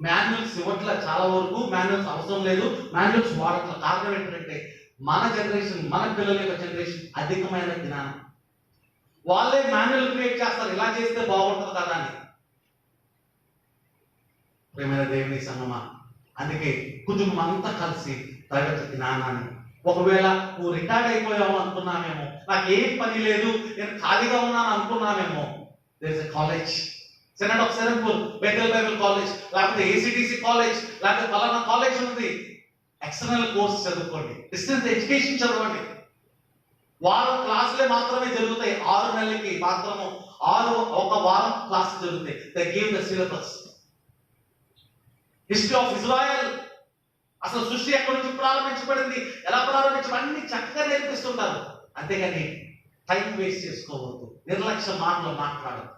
Speaker 2: మాన్యువల్స్ ఇవ్వట్ల, చాలా వరకు మాన్యువల్స్ అవసరం లేదు, మాన్యువల్స్ వాడట్ల. కారణం ఏంటంటే మన జనరేషన్, మన పిల్లల యొక్క జనరేషన్ అధికమైన జ్ఞానం. వాళ్ళే మాన్యువల్ క్రియేట్ చేస్తారు, ఇలా చేస్తే బాగుంటుంది కదా అని. ప్రియమైన దేవుని సంగమా, అందుకే కుటుంబం అంతా కలిసి తరగతి జ్ఞానాన్ని, ఒకవేళ నువ్వు రిటైర్డ్ అయిపోయావు అనుకున్నామేమో, నాకు ఏం పని లేదు, నేను ఖాళీగా ఉన్నాను అనుకున్నామేమో, there is a college, Senate of Serampore, Bethel Bible college, లేకపోతే ఏసీటీసీ కాలేజ్, లేకపోతే ఫలానా కాలేజ్ ఉంది. ఎక్స్టర్నల్ కోర్స్ చదువుకోండి, డిస్టెన్స్ ఎడ్యుకేషన్ చదవండి. వారం క్లాసులే మాత్రమే జరుగుతాయి, 6 నెలలకి మాత్రము ఒక వారం క్లాస్ జరుగుతాయి. They give the syllabus. History of Israel, అసలు సృష్టి ఎక్కడి నుంచి ప్రారంభించబడింది, ఎలా ప్రారంభించబడి అన్ని చక్కగా నేర్పిస్తుంటారు. అంతేగాని టైం వేస్ట్ చేసుకోవద్దు, నిర్లక్ష్య మాటలు మాట్లాడదు.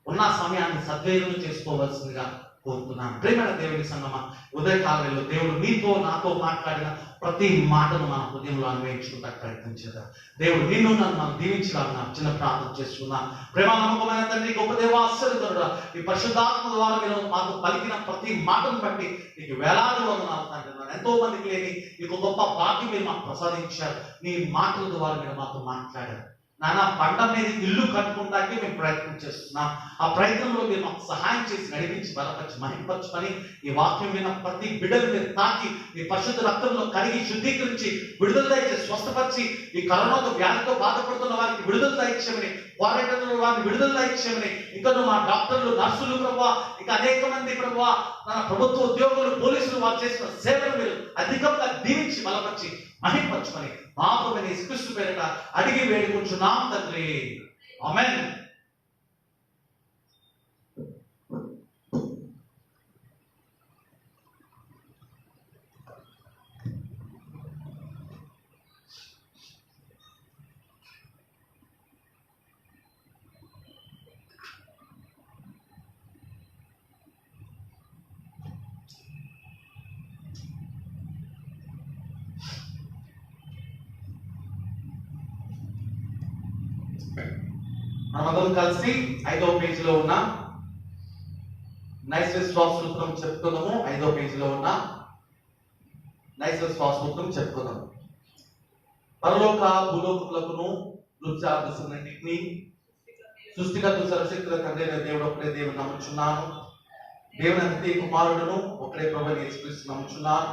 Speaker 2: ఉన్న సమయాన్ని సద్వినియోగం చేసుకోవాల్సిందిగా కోరుతున్నాను. ప్రేమైన దేవుని సంగమా, ఉదయకాలంలో దేవుడు మీతో నాతో మాట్లాడిన ప్రతి మాటను మన హృదయంలో అన్వయించుకుంటా ప్రయత్నించేద్దాం. దేవుడు నిన్ను నన్ను మనం దీవించాలని చిన్న ప్రార్థన చేస్తున్నాం. ప్రేమ నమ్మకమైన తండ్రి, గొప్ప దేవ, ఆశ్చర్యకరుడా, ఈ పరిశుద్ధాత్మ ద్వారా మీరు మాకు పలికిన ప్రతి మాటను బట్టి నీకు వేలాది వందనాలు తండ్రి. ఎంతో మందికి లేని నీకు గొప్ప భాగ్యం మీరు మాకు ప్రసాదించారు. నీ మాటల ద్వారా మీరు మాతో మాట్లాడారు. నాన్న, బండ మీద ఇల్లు కట్టుకుంటాకే మేము ప్రయత్నం చేస్తున్నాం. ఆ ప్రయత్నంలో మీరు మాకు సహాయం చేసి నడిపించి బలపరిచి మహింపరచుకొని ఈ వాక్యం విన్న ప్రతి బిడ్డలు మీరు తాకి మీ పరిశుద్ధ రక్తంలో కడిగి శుద్ధీకరించి విడుదల దయచేసి స్వస్థపరిచి ఈ కరోనాతో వ్యాధితో బాధపడుతున్న వారికి విడుదల దయచేయమని, క్వారంటైన్లో వారిని విడుదల దయచేయమని, ఇంకా మా డాక్టర్లు, నర్సులు ప్రభువా, ఇంకా అనేక మంది ప్రభువా, మన ప్రభుత్వ ఉద్యోగులు, పోలీసులు వారు చేసిన సేవలు మీరు అధికంగా దీవించి బలపరిచి మహింపరచుకొని మా ప్రభువైన యేసుక్రీస్తు పేరిట అడిగి వేడుకుంటున్నాం తండ్రి. ఆమేన్. మనమందరం కలిసి 5వ పేజీలో ఉన్న నైస్ విశ్వాస సూత్రం చెప్పుకుందాము. 5వ పేజీలో ఉన్న నైస్ విశ్వాస సూత్రం చెప్పుకుందాము. పరలోక భూలోకములకును వృత్యార్థులన్నిటిని సృష్టికర్త సర్వశక్తుల తండ్రి దేవుడు ఒకటే దేవుని నమ్ముచున్నాను. దేవుని అతి కుమారుడును ఒకటే ప్రభువైన యేసుక్రీస్తు నమ్ముచున్నాను.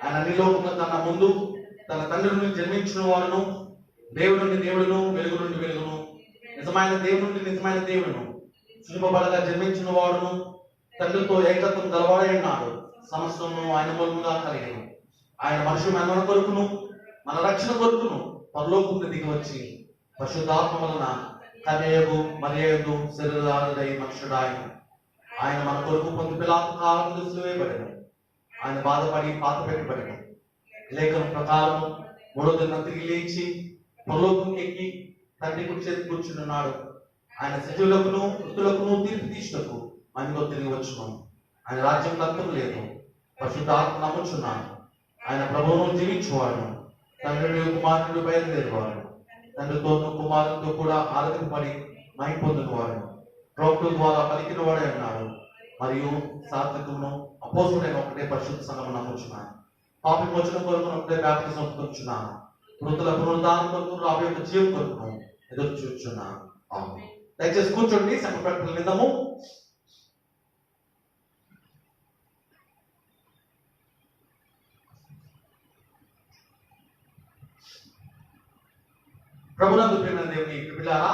Speaker 2: ఆయన అన్ని లోకముల కన్నా ముందు తన తండ్రి నుండి జన్మించిన వాడును, దేవుడి నుండి దేవుడును, వెలుగు నుండి వెలుగును, నిజమైన దేవుడి నుండి నిజమైన దేవుడును, శుభబడగా జన్మించిన వాడును, తండ్రితో ఏకత్వం గలవాడై ఉన్నాడు. సమస్తము ఆయన మూలముగా కలిగెను. ఆయన మనుషులు మన కొరకును మన రక్షణ కొరకును పరలోకముకు దిగి వచ్చి పరిశుద్ధాత్మ వలన కన్యయగు మరియయగు శరీరధారుడై మనుషుడాయన. ఆయన మన కొరకు పొంది పిలాతు కాలం దృష్టిలో వేయబడెను. ఆయన బాధపడి పాత పెట్టబడెను. లేఖనం ప్రకారం 3వ దినం తిరిగి లేచి పరలోకం ఎక్కి తండ్రి కుడి చేతి కూర్చున్నాడు. ఆయన సజీవులకును మృతులకును తీర్పు తీసుటకు మనలో తిరిగి వచ్చున్నాం. ఆయన రాజ్యం అంతం లేదు. పరిశుద్ధాత్మ నమ్ముచున్నాను. ఆయన ప్రభువును జీవించువాడు, తండ్రి కుమారుడు బయలుదేరువాడు, తండ్రితోనూ కుమారుడితో కూడా ఆరాధింపబడి మహిమ పొందినవాడు, ప్రవక్తుల ద్వారా పలికిన వాడే అన్నాడు. మరియు సాత్వికమును అపోస్తుడైన ఒకటే పరిశుద్ధ సంఘము నమ్ముచున్నాను. పాప విమోచన కొరకు ఒకటే బాప్తిజం పొందుచున్నాను. మృతుల పునరుద్ధానం కొరకు రాబోయే జీవం కొరకు ఎదురు చూస్తున్నాను. దయచేసి కూర్చోండి, సంఘ ప్రకటనలు విందాము. ప్రభునందు ప్రియమైన దేవుని బిడ్డలారా,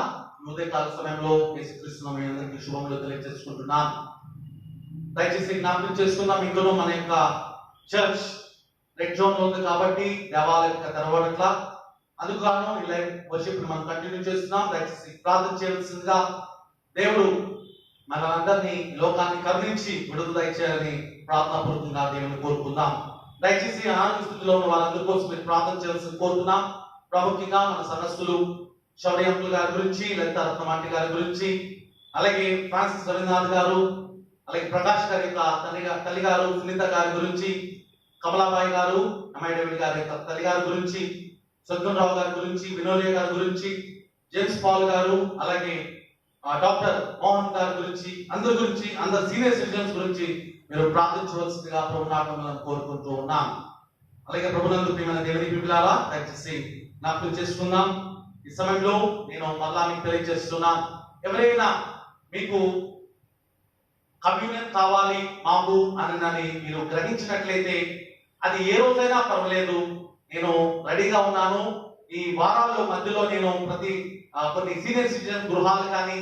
Speaker 2: ఉదయకాల సమయంలో యేసుక్రీస్తు మీ అందరికీ శుభములు తెలియజేసుకుంటున్నాను. దయచేసి జ్ఞాపకం చేసుకుందాం, ఇంకనూ మన యొక్క చర్చ్ రెడ్ జోన్ లో ఉంది కాబట్టి దేవాలయం తెరవడట్లా, అందుకు గాను ఈ లైవ్ వర్షిప్ మనం కంటిన్యూ చేస్తున్నాం. దయచేసి ప్రార్థన చేయవలసిందిగా, దేవుడు మనందరినీ లోకాన్ని కరుణించి విడుదల దయచేయాలని ప్రార్థనాపూర్వకంగా దేవుని కోరుకుందాం. దయచేసి అనారోగ్య స్థితిలో ఉన్న వాళ్ళందరి కోసం మీరు ప్రార్థన చేయాల్సింది కోరుతున్నాం. ప్రాముఖ్యంగా మన సదస్సులు శౌర్య అంకుల్ గారి గురించి, లలిత రత్నమాంటి గారి గురించి, అలాగే ఫ్రాన్సిస్ రవీంద్రనాథ్ గారు, అలాగే ప్రకాష్ గారి యొక్క తల్లి గారు సునీత గారి గురించి, కమలాబాయి గారు, ఎంఐ డేవిడ్ గారి యొక్క తల్లి గారి గురించి, సత్యంరావు గారి గురించి, వినోలియా గారి గురించి, జేమ్స్ పాల్ గారు, అలాగే డాక్టర్ మోహన్ గారి గురించి, అందరు సీనియర్ సిటిజన్స్ గురించి మీరు ప్రార్థించవలసిందిగా ప్రభునామములను కోరుకుంటూ ఉన్నాం. అలాగే ప్రభునందు ప్రియమైన దేవుని బిడ్డలారా, దయచేసి జ్ఞాపకం చేసుకుందాం. ఈ సమయంలో నేను మళ్ళా మీకు తెలియజేస్తున్నాను, ఎవరైనా మీకు కమ్యూనియన్ కావాలి మాకు అని మీరు గ్రహించినట్లయితే అది ఏ రోజైనా పర్వాలేదు, నేను రెడీగా ఉన్నాను. ఈ వారాల మధ్యలో నేను కొన్ని సీనియర్ సిటిజన్ గృహాలు కానీ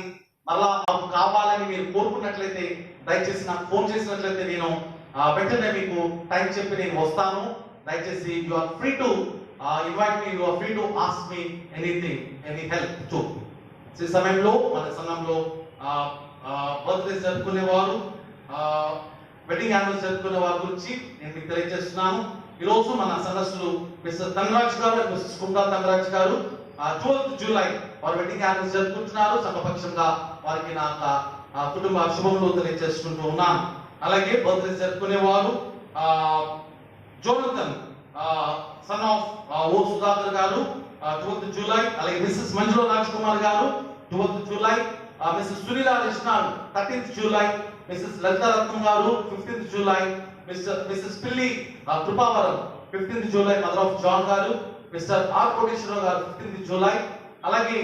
Speaker 2: మళ్ళా మాకు కావాలని మీరు కోరుకున్నట్లయితే దయచేసి నాకు ఫోన్ చేసినట్లయితే నేను వెంటనే మీకు టైం చెప్పి నేను వస్తాను. దయచేసి you are free to invite me, you are free to ask me anything, any help to. ఈ సమయంలో మన సంఘంలో బర్త్డే జరుపుకునేవారు, వెడ్డింగ్ యానివర్సరీ జరుపుకునే వారి గురించి నేను మీకు తెలియజేస్తున్నాను. ఈ రోజు మన సంఘస్థులు మిస్టర్ తంగరాజ్ గారు, మిస్టర్ కుందా తంగరాజ్ గారు 12th జూలై వారు వెడ్డింగ్ యానివర్సరీ జరుపుకుంటున్నారు. సంఘపక్షంగా వారికి నా కుటుంబ శుభములు తెలియజేసుకుంటూ ఉన్నాను. అలాగే బర్త్డే జరుపుకునేవారు జోనథన్ సన్ ఆఫ్ ఓ సుధాకర్ గారు 12th జూలై. అలాగే మిస్సెస్ మంజుల రాజ్ కుమార్ గారు 12th జూలై. మిస్సెస్ సునీల రిష్నాల్ 13th July. Mrs Lalitha Ratnam గారు 15th July. Mrs Pilli Krupavaram 15th July mother of John గారు. మిస్టర్ ఆర్ కోటేశ్వరరావు గారు 15th జూలై. అలాగే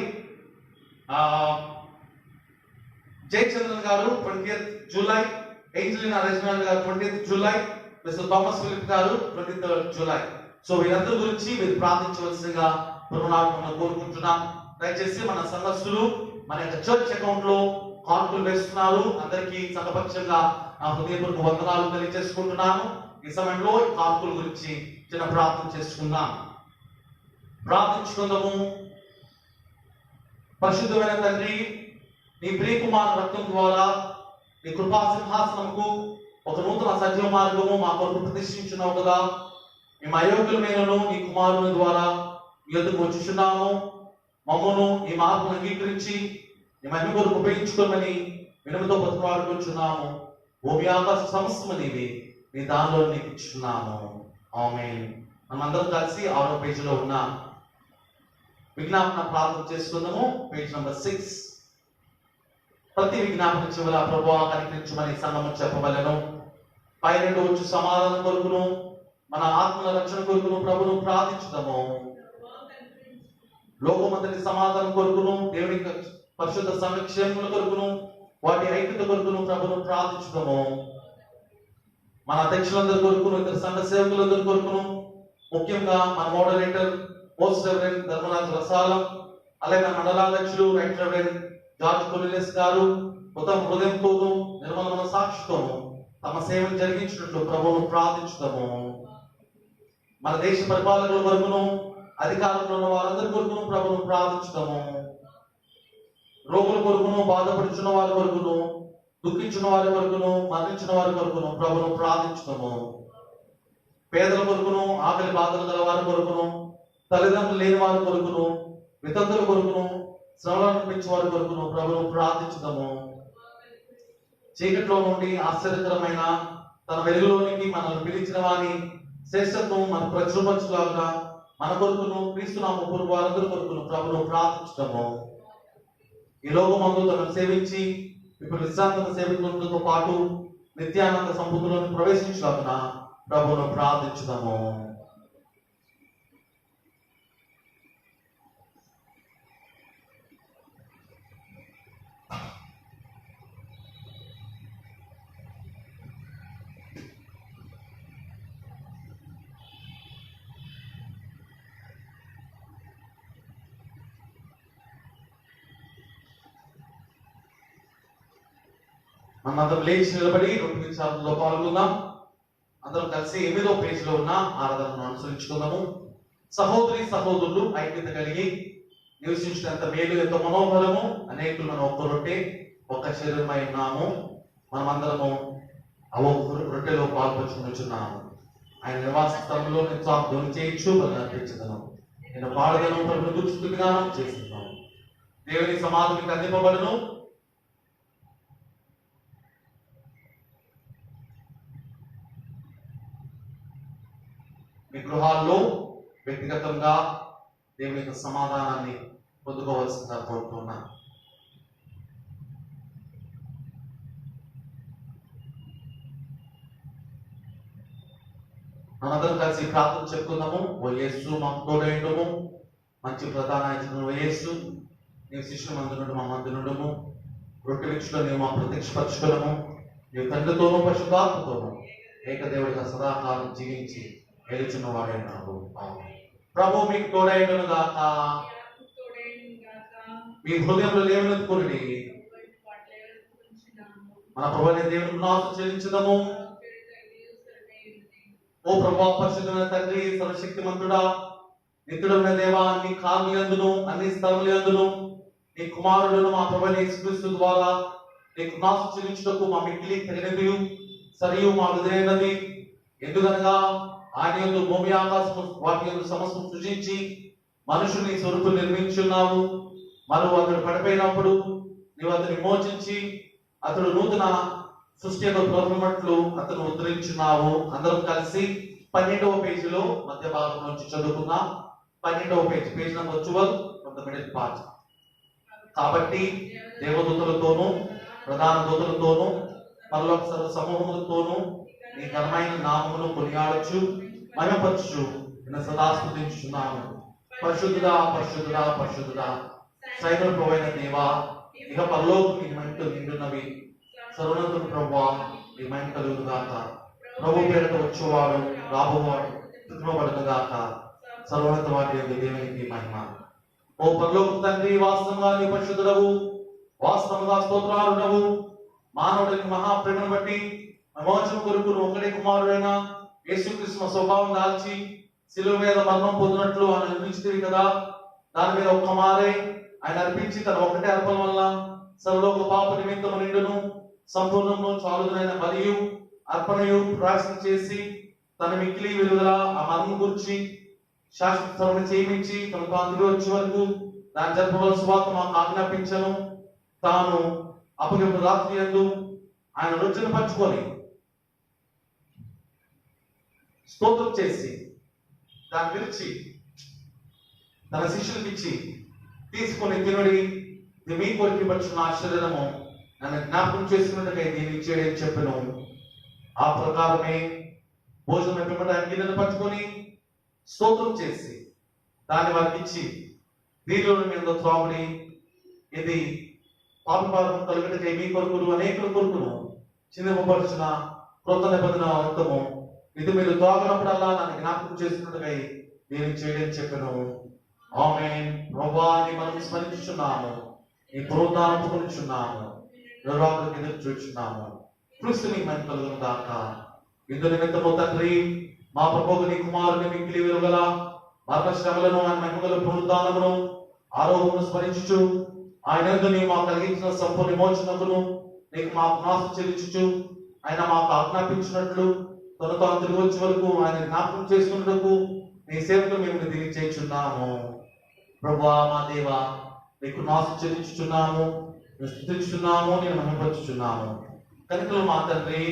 Speaker 2: జయచంద్రన్ గారు 20th జూలై. ఏంజలినా రెజినాల్డ్ గారు 20th July. Mister Thomas Philip గారు 23rd జూలై. సో వీరందరి గురించి మీరు ప్రార్థించవలసిందిగా మనం కోరుకుంటున్నాం. దయచేసి మన సంఘస్థులు మన యొక్క చర్చ్ అకౌంట్ లో కానుకలు వేస్తున్నారు. అందరికీ సంఘపక్షంగా హృదయపూర్వక వందనాలు తెలియజేసుకుంటున్నాను. ఈ సమయంలో ఈ కానుకల గురించి చిన్న ప్రార్థన చేసుకుందాం. ప్రార్థించుకుందాము. పరిశుద్ధమైన తండ్రి, నీ ప్రియ కుమారు రక్తం ద్వారా నీ కృపా సింహాసనముకు ఒక నూతన సజీవ మార్గము మా కొరకు ప్రతిష్ఠించున్నావు కదా. మేము అయోగ్యులమైనను నీ కుమారుని ద్వారా మీ యొద్దకు వచ్చుచున్నాము. మమ్మను ఈ మార్పును అంగీకరించి నీ మహిమ కొరకు ఉపయోగించుకోమని వినముతో బతుకులాడుకుంటున్నాము. భూమి ఆకాశ సమస్తము నీవి, నీ దానిలో నీకు ఇచ్చున్నాము. ఆమేన్. మనమందరం కలిసి 6వ పేజీలో ఉన్న విజ్ఞాపన ప్రార్థన చేసుకుందాము. Page number 6. ప్రతి విజ్ఞాపన చివర ప్రభువా కనికరించమని సంఘము చెప్పవలెను. పై రెండు వచ్చు సమాధానం కొరకును మన ఆత్మల రక్షణ కొరకును ప్రభును ప్రార్థించుదాము. లోకమంతటి సమాధానం కొరకును దేవుని పరిశుద్ధ సంక్షేమముల కొరకును వాటి ఐక్యత కొరకును ప్రభును ప్రార్థించుదాము. మన అధ్యక్షులందరి కొరకును, ఇతర సంఘ సేవకులందరి కొరకును, ముఖ్యంగా మన మోడరేటర్ పోస్ట్ రెవరెండ్ ధర్మరాజు రసాలం, అలాగే మన మండలాధ్యక్షులు రైట్ రెవరెండ్ జార్జ్ కొలినెస్ గారు ఉత్తమ హృదయంతోనూ నిర్మలమైన సాక్షితోనూ తమ సేవను జరిగించినట్లు ప్రభువును ప్రార్థించుదాము. మన దేశ పరిపాలకుల వరకును అధికారంలో ఉన్న వారందరి కొరకును ప్రభువును ప్రార్థించుదాము. రోగుల కొరకును, బాధపడుచున్న వారి కొరకును, దుఃఖించిన వారి కొరకును, మరణించిన వారి కొరకును ప్రభువును ప్రార్థించుదాము. పేదల కొరకును, ఆకలి బాధలు గల వారి కొరకును, తల్లిదండ్రులు లేని వారి కొరకును, వితంతుల కొరకును, శ్రమలను అనిపించే వారి కొరకును ప్రభువును ప్రార్థించుదాము. చీకట్లో నుండి ఆశ్చర్యకరమైన తన వెలుగులోనికి మనల్ని పిలిచిన వారి శ్రేష్టత్వం మన ప్రచురపరచులాగా మన కొరకును, క్రీస్తునామ పూర్వ వారందరి కొరకును ప్రభువును ప్రార్థించుదాము. ఈ లోకమందు తనను సేవించి ఇప్పుడు విశ్రాంత సేవికులతో పాటు నిత్యానంద సంపూర్ణను ప్రవేశించలాగున ప్రభువును ప్రార్థించుదాము. మనందరం లేచి నిలబడి 2 నిమిషాలలో పాల్గొందాం. అందరం కలిసి 8వ పేజీలో ఉన్న ఆరాధనను అనుసరించుకుందాము. సహోదరి సహోదరులు ఐక్యత కలిగి నివసించినంత మేలు ఎంతో మనోహరము. అనేకులు మనం ఒక్క రొట్టె ఒక్క శరీరమై ఉన్నాము. మనమందరము రొట్టెలో పాల్పంచుకున్నాము. ఆయన నివాస స్థలంలో ధ్వని చేయొచ్చు, మనం అర్పించదను. నేను పాడదను, ప్రభుని గుర్తుగా చేస్తున్నాను. దేవుని సమాధికి అందింపబడను. మీ గృహాల్లో వ్యక్తిగతంగా దేవుని యొక్క సమాధానాన్ని పొందుకోవాల్సిందిగా కోరుతున్నా. మనందరం కలిసి ప్రార్థన చెప్పుకుందాము. ఓ యేసు మాకు తోడైండుము, మంచి ప్రధాన యాజకుడు యేసు, నీవు శిష్యుల మందు నుండి మా మధ్య నుండుము, రొట్టె విచ్చులో నీవు మా ప్రత్యక్షపరచుకులము, నీ తండ్రితోనూ పరిశుద్ధాత్మతోనూ ఏకదేవుడిగా సదాకాలం జీవించి వెలుచున్న వాడైనావు. ప్రభు మీకు తోడైనను గాక. మీ హృదయంలో లేవనెత్తుకుని మన ప్రభువైన దేవునికి నామం చెల్లించుదాము. ఓ ప్రభువా, పరిశుద్ధమైన తండ్రి, సర్వశక్తిమంతుడా, నిత్యుడైన దేవా, నీ కాలములందును అన్ని స్థలములందును నీ కుమారులను మా ప్రభువైన యేసుక్రీస్తు ద్వారా నీకు నామం చెల్లించుటకు మా మిక్కిలి తగినది సరియు మా విధేయమైనది. ఎందుకనగా ఆయన యందు భూమి ఆకాశము వాటి యందు సమస్తం సృజించి మనుషుని స్వరూపం నిర్మించున్నావు. మరియు అతడు పడిపోయినప్పుడు నీవు అతన్ని మోచించి అతడు నూతన సృష్టి యొక్క ప్రథమట్లు అతను ఉద్ధరించున్నావు. అందరం కలిసి 12వ పేజీలో మధ్య భాగం నుంచి చదువుకున్నాం. 12వ పేజీ, page number 12 from the middle part. కాబట్టి దేవదూతలతోనూ ప్రధాన దూతలతోనూ పరలోక సర్వ సమూహములతోనూ నీ ఘనమైన నామమును కొనియాడచ్చు మహిమపరచు నిన్ను సదా స్తుతించుచున్నాను. పరిశుద్ధుడా, పరిశుద్ధుడా, పరిశుద్ధుడా, సైన్యుల ప్రభువైన దేవా, ఇక పరలోకం నీ మహిమతో నిండున్నవి. సర్వోన్నతుడు ప్రభువా, నీ మహిమ కలుగును గాక. ప్రభు పేరుతో వచ్చేవాడు రాబోవాడు స్తుతింపబడును గాక. సర్వోన్నత వాటి యొక్క దేవునికి మహిమ. ఓ పరలోక తండ్రి, వాస్తవంగా నీ పరిశుద్ధుడవు, వాస్తవంగా స్తోత్రాలుడవు. మానవుడికి మహాప్రేమను బట్టి విమోచన కొరకు ఒకడే కుమారుడైన యేసుక్రీస్తు స్వభావం దాల్చి శిలువ మీద మరణం పొందినట్లు ఆయన నిర్మించితివి కదా. దాని మీద ఒక్క మారే ఆయన అర్పించి తన ఒకటే అర్పణ వల్ల సర్వలోక పాప నిమిత్తము నిండును సంపూర్ణము చాలుదైన బలియు అర్పణయు ప్రార్థన చేసి తన మిక్కిలి విలువల ఆ మరణం గురించి శాశ్వత తరణ చేయించి తన తాను వచ్చే వరకు దాని జరపవలసిన వార్త మాకు ఆజ్ఞాపించను. తాను అప్పగింపు రాత్రి యందు ఆయన రుచిని పంచుకొని స్తోత్రం చేసి దాన్ని విరిచి తన శిష్యులకు ఇచ్చి తీసుకొని తినడి, ఇది మీ కొరికి పచ్చిన ఆ శరీరము నన్ను జ్ఞాపకం చేసుకున్నట్టుగా దీన్ని ఇచ్చేయని చెప్పను. ఆ ప్రకారమే భోజనం పెట్టడానికి గిన్నెను పట్టుకొని స్తోత్రం చేసి దాన్ని వారికి ఇచ్చి దీనిలో మీద త్రాగుడి, ఇది పాపభారం కలుగుటకై మీ కొరకును అనేకుల కొరకును చిందింపబడుచున్న క్రొత్త నిబంధన రక్తము, ఇది మీరు త్రాగినప్పుడల్లా నన్ను జ్ఞాపకం చేసుకున్నట్టుకై దీన్ని చేయని చెప్పను. ఆమేన్. ప్రభువా, నీ మనం స్మరించుచున్నాము, నీ పునరుద్ధానం పొందుచున్నాము, నిరాకరణకు ఎదురు చూచున్నాము. క్రీస్తు నీ మహిమ కలుగును గాక. ఇందు నిమిత్తము తండ్రి, మా ప్రభువుకు నీ కుమారుని మిక్కిలి విలువగల మరణ శ్రమలను ఆయన మహిమగల పునరుద్ధానమును ఆరోగ్యమును స్మరించుచు ఆయన యందు నీవు మాకు కలిగించిన సంపూర్ణ విమోచనకును నీకు మాకు నాశం చెల్లించుచు ఆయన మాకు ఆజ్ఞాపించినట్లు తనతో తిరిగి వచ్చే వరకు ఆయన జ్ఞాపకం చేసుకున్నకు నీ సేవకు మేము తెలియచేయుచున్నాము. ప్రభువా, మా దేవా, నీకు నాశం చెల్లించుచున్నాము, స్తుతించుచున్నాము, నేను మహిమపరచుచున్నాము. కనుకలు మా తండ్రి,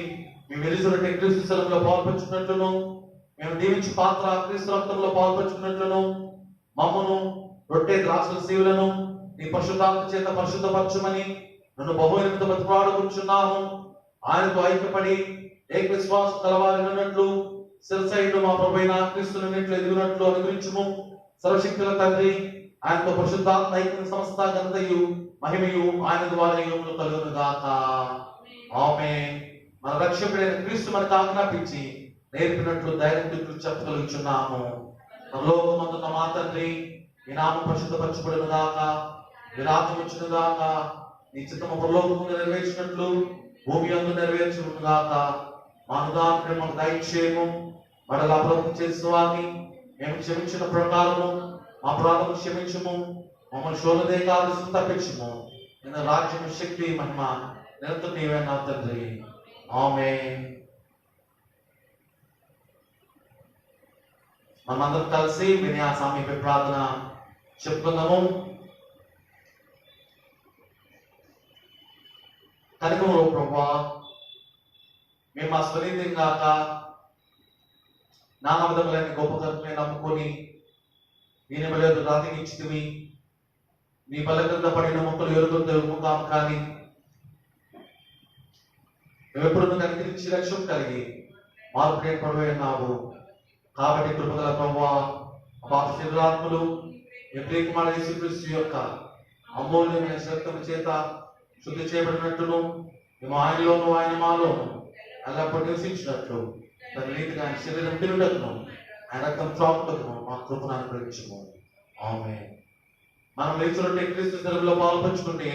Speaker 2: మేము వెలుసురటే క్రీస్తు శరీరంలో పాల్పంచుకున్నట్లును మేము దీవించి పాత్ర క్రీస్తు రక్తంలో పాల్పంచుకున్నట్లును మమ్మను రొట్టె ద్రాక్షల సేవలను నీ పరిశుద్ధాత్మ చేత పరిశుద్ధపరచుమని నన్ను బహునిమిత బతిమాడుకుంటున్నాము. ఆయనతో ఐక్యపడి ఏక విశ్వాసం కలవాలన్నట్లు శిరసైడు మా ప్రభువైన క్రీస్తునిట్లు ఎదుగునట్లు అనుగ్రహించుము. సర్వశక్తుల తండ్రి, ఆయనతో పరిశుద్ధాత్మ ఐక్య సమస్త ఘనతయు మహిమయు ఆయన ద్వారా యుగములు కలుగును గాక. ఆమేన్. మన రక్షకుడైన క్రీస్తు మనకు ఆజ్ఞాపించి నేర్పినట్లు ధైర్యంతో చెప్పగలుగుచున్నాము. పరలోకమందున్న మా తండ్రి, నీ నామం పరిశుద్ధపరచబడును గాక, నీ రాజ్యం వచ్చును గాక, నీ చిత్తము పరలోకములో నెరవేర్చినట్లు భూమి యందు నెరవేర్చును గాక. మా అనుదానం మాకు దయచేయము. మరలా అపరాధం చేసిన వారిని మేము క్షమించిన ప్రకారము మా అపరాధము క్షమించుము. మమ్మల్ని శోధనే కాదు తప్పించుము. నిన్న రాజ్యం, శక్తి, మహిమ నిరంతరం నీవే నా తండ్రి. ఆమేన్. మనమందరం కలిసి వినయ సామీప్య ప్రార్థన చెప్పుకుందాము. కనుకము ప్రభువా, మేము మా స్వనీతిని కాక నానా విధములైన గొప్ప కరుణని నమ్ముకొని నేను బలేదు రాతికిచ్చితివి. నీ బల క్రింద పడిన మొక్కలు ఎరుగుతాం, కానీ మేము ఎప్పుడు కనికరించి లక్ష్యం కలిగి మార్పు పడిపోయినావు. కాబట్టి కృపగల ప్రభువా, పాప శరీరాత్మలు యేసుక్రీస్తు యొక్క అమూల్యమైన రక్తము చేత శుద్ధి చేయబడినట్టును మేము ఆయనలోను ఆయన మాలోను ఎల్లప్పుడూ నివసించినట్లు తన రీతిగా ఆయన శరీరం తిరుగుటకును ఆయన రక్తం త్రాగుటకును మా కృపను అనుగ్రహించుము. ఆమేన్. మనం లేచున్నట్టు క్రీస్తు శరీరంలో పాల్పంచుకుంటే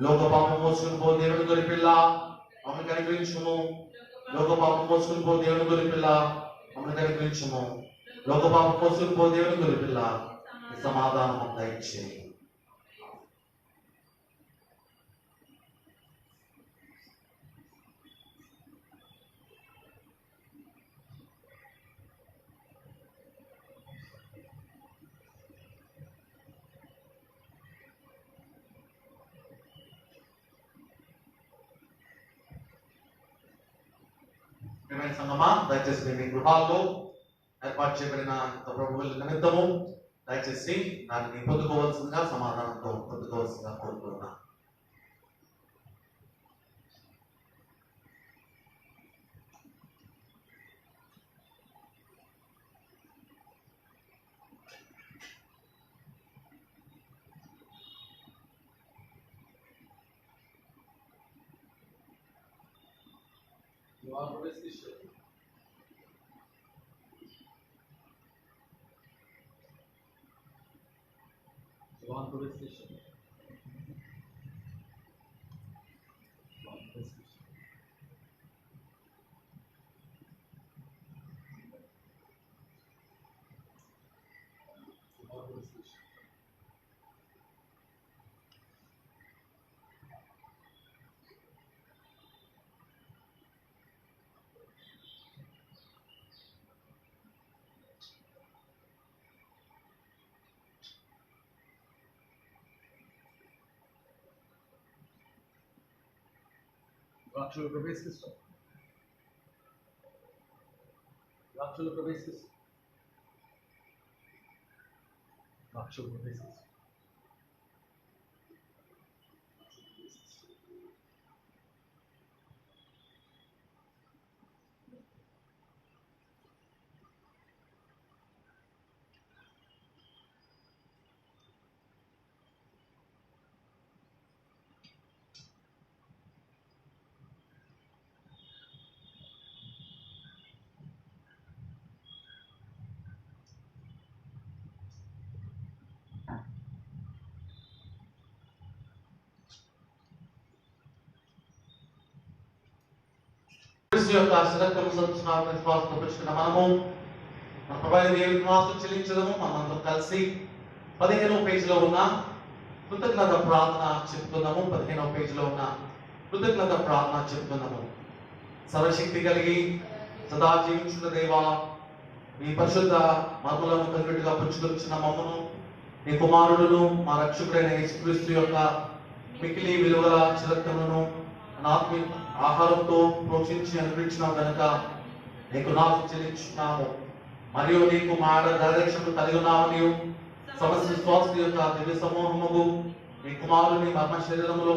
Speaker 2: లోక పాపం మోసుకుని పో దేవుని గొర్రెపిల్ల మమ్మల్ని కనికరించుము. లోక పాపం మోసుకుని పో దేవుని గొర్రెపిల్ల మమ్మల్ని కనికరించుము. లోక పాపం మోసుకుని పో దేవుని గొర్రెపిల్ల నీ సమాధానం మాకు దయచేయి. సంగమా, దయచేసి మీ గృహాల్లో ఏర్పాటు చేయబడిన ప్రభువుల నిమిత్తము దయచేసి దాన్ని పొందుకోవాల్సిందిగా సమాధానంతో పొందుకోవాల్సిందిగా కోరుకుంటున్నా.
Speaker 3: రాక్షులు ప్రవేశిస్తారు. రాక్షులు ప్రవేశిస్తారు. రాక్షులు ప్రవేశిస్తారు.
Speaker 2: క్రీస్తు యొక్క శరీరము సంస్కారం విశ్వాసంతో పెంచుకున్న మనము మన ప్రభువైన దేవునికి వాసు చెల్లించడము మనందరం కలిసి 15వ పేజీలో ఉన్న కృతజ్ఞత ప్రార్థన చెప్తున్నాము. 15వ పేజీలో ఉన్న కృతజ్ఞత ప్రార్థన చెప్తున్నాము. సర్వశక్తి కలిగి సదా జీవించున్న దేవా, మీ పరిశుద్ధ మర్మలను కలుగుట్టుగా పుచ్చుకొచ్చిన మమ్మను నీ కుమారుడును మా రక్షకుడైన యేసుక్రీస్తు యొక్క మిక్కిలి విలువల చిరక్తమును ఆత్మీయ ఆహారంతో పోషించి అనుగ్రహించినావు కనుక నీకు నాసు చెల్లించున్నాము. మరియు నీకు మా దైవరక్షకు కలిగి ఉన్నామని సమస్త విశ్వాస యొక్క దివ్య సమూహముకు నీ కుమారుని మర్మ శరీరములో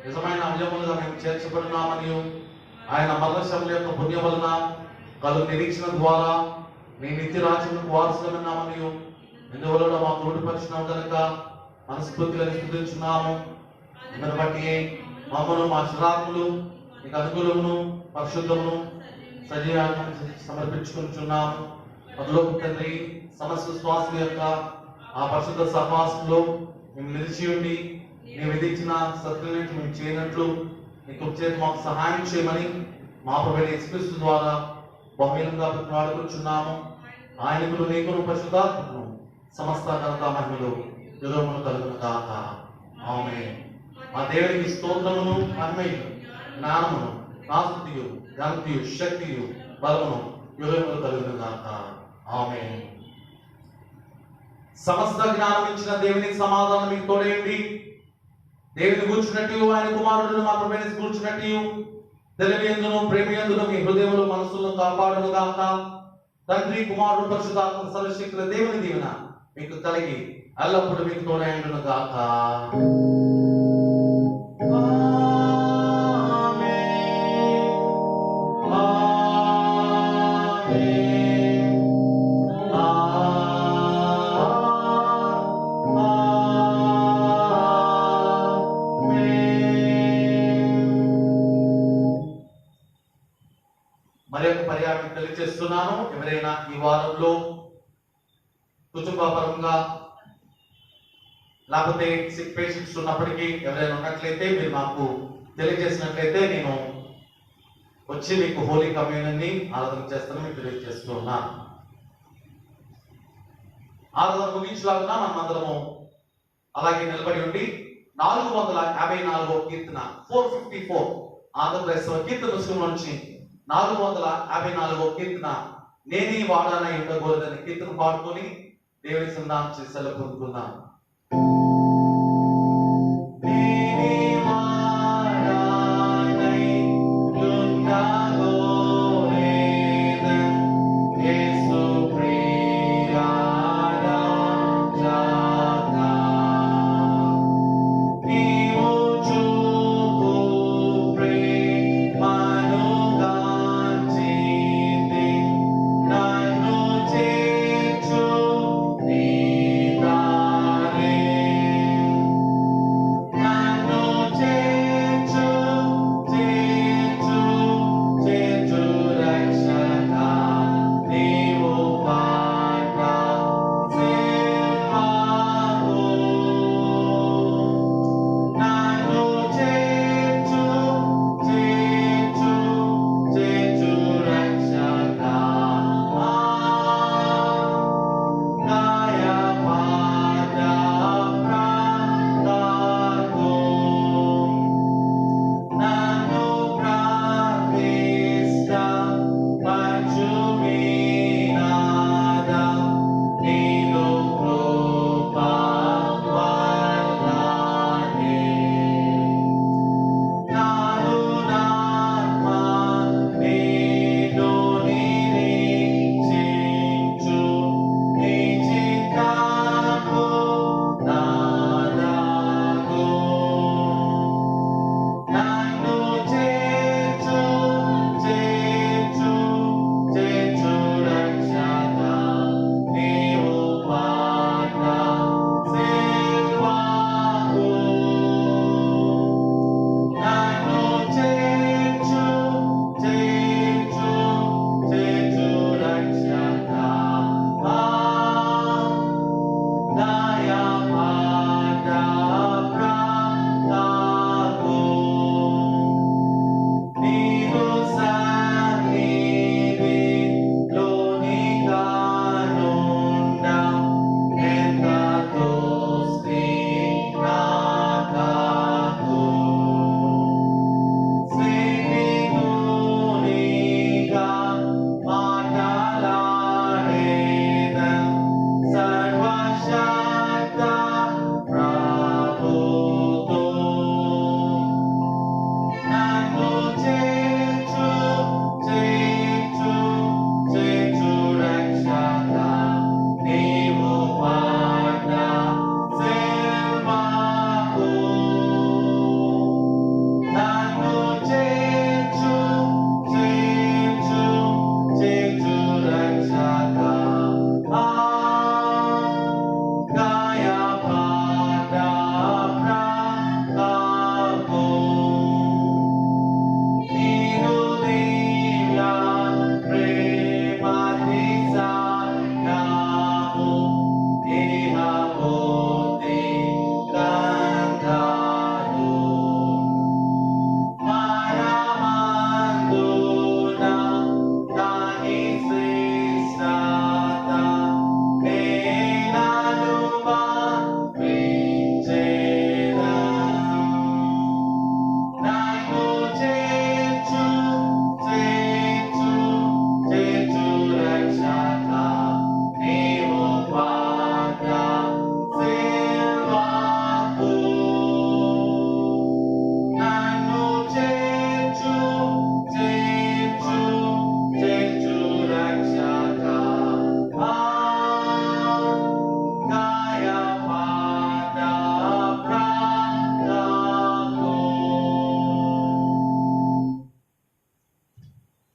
Speaker 2: నిజమైన అవయములుగా మేము చేర్చబడినామని ఆయన మరణశముల యొక్క పుణ్యం వలన కలు నిరీక్షణ ద్వారా నీ నిత్య రాజ్యములకు వారసులమన్నామని ఎందువల్ల మాకు రూఢపరిచినావు కనుక మనస్ఫూర్తిగా స్తుతించున్నాము. దీన్ని బట్టి మమ్మను మా శరీరములు నీకు అనుకూలమును పరిశుద్ధమును సజీవంగా సమర్పించుకుంటున్నాము. పరలోక తండ్రి, సమస్త విశ్వాసుల యొక్క ఆ పరిశుద్ధ సహవాసంలో మేము నిలిచి ఉండి నీ విధించిన సత్క్రియలను మేము చేయనట్లు నీకు చేతి మాకు సహాయం చేయమని మా ప్రభువైన యేసుక్రీస్తు ద్వారా బహుమీనంగా ప్రతిమాడుకుంటున్నాము. ఆయనకును నీకును పరిశుద్ధాత్మకును సమస్త ఘనత మహిమలు యుగములు కలుగును గాక. ఆమేన్. మా దేవునికి స్తోత్రమును మహిమయు జ్ఞానమును నాస్తుతియు ఘనతయు శక్తియు బలమును యుగములు కలుగును గాక. ఆమేన్. సమస్త జ్ఞానం ఇచ్చిన దేవునికి సమాధానం మీకు తోడేయండి. దేవుని కూర్చున్నట్టు ఆయన కుమారుడును మా ప్రభువుని కూర్చున్నట్టు తెలివియందును ప్రేమయందును మీ హృదయములు మనసులను కాపాడును గాక. తండ్రి కుమారుడు పరిశుద్ధాత్మ సర్వశక్తుల దేవుని దీవెన మీకు కలిగి ఎల్లప్పుడూ మీకు తోడేయండును గాక. Amen. మరి ఒక పర్యాటన తెలియజేస్తున్నాను. ఎవరైనా ఈ వారంలో కుటుంబపరంగా లేకపోతే సిక్ పేషెంట్స్ ఉన్నప్పటికీ ఎవరైనా ఉన్నట్లయితే మీరు మాకు తెలియజేసినట్లయితే నేను వచ్చి మీకు హోలీ కమ్యూనియన్ ని ఆరాధన చేస్తాను మీకు తెలియజేస్తూ ఉన్నాను. ఆరాధన ముగించలాగున్నా మనమందరము అలాగే నిలబడి ఉండి 454 కీర్తన 454 ఆంధ్రప్రదేశ్ కీర్తన పుస్తకం నుంచి 454 కీర్తన నేనే వాడానై ఉండకూడదని కీర్తన పాడుకొని దేవుని సంధానం చేసి సెలవు పొందుకున్నాను.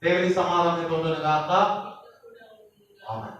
Speaker 2: దేవుని సమాధానం పొందును గాక. ఆమేన్.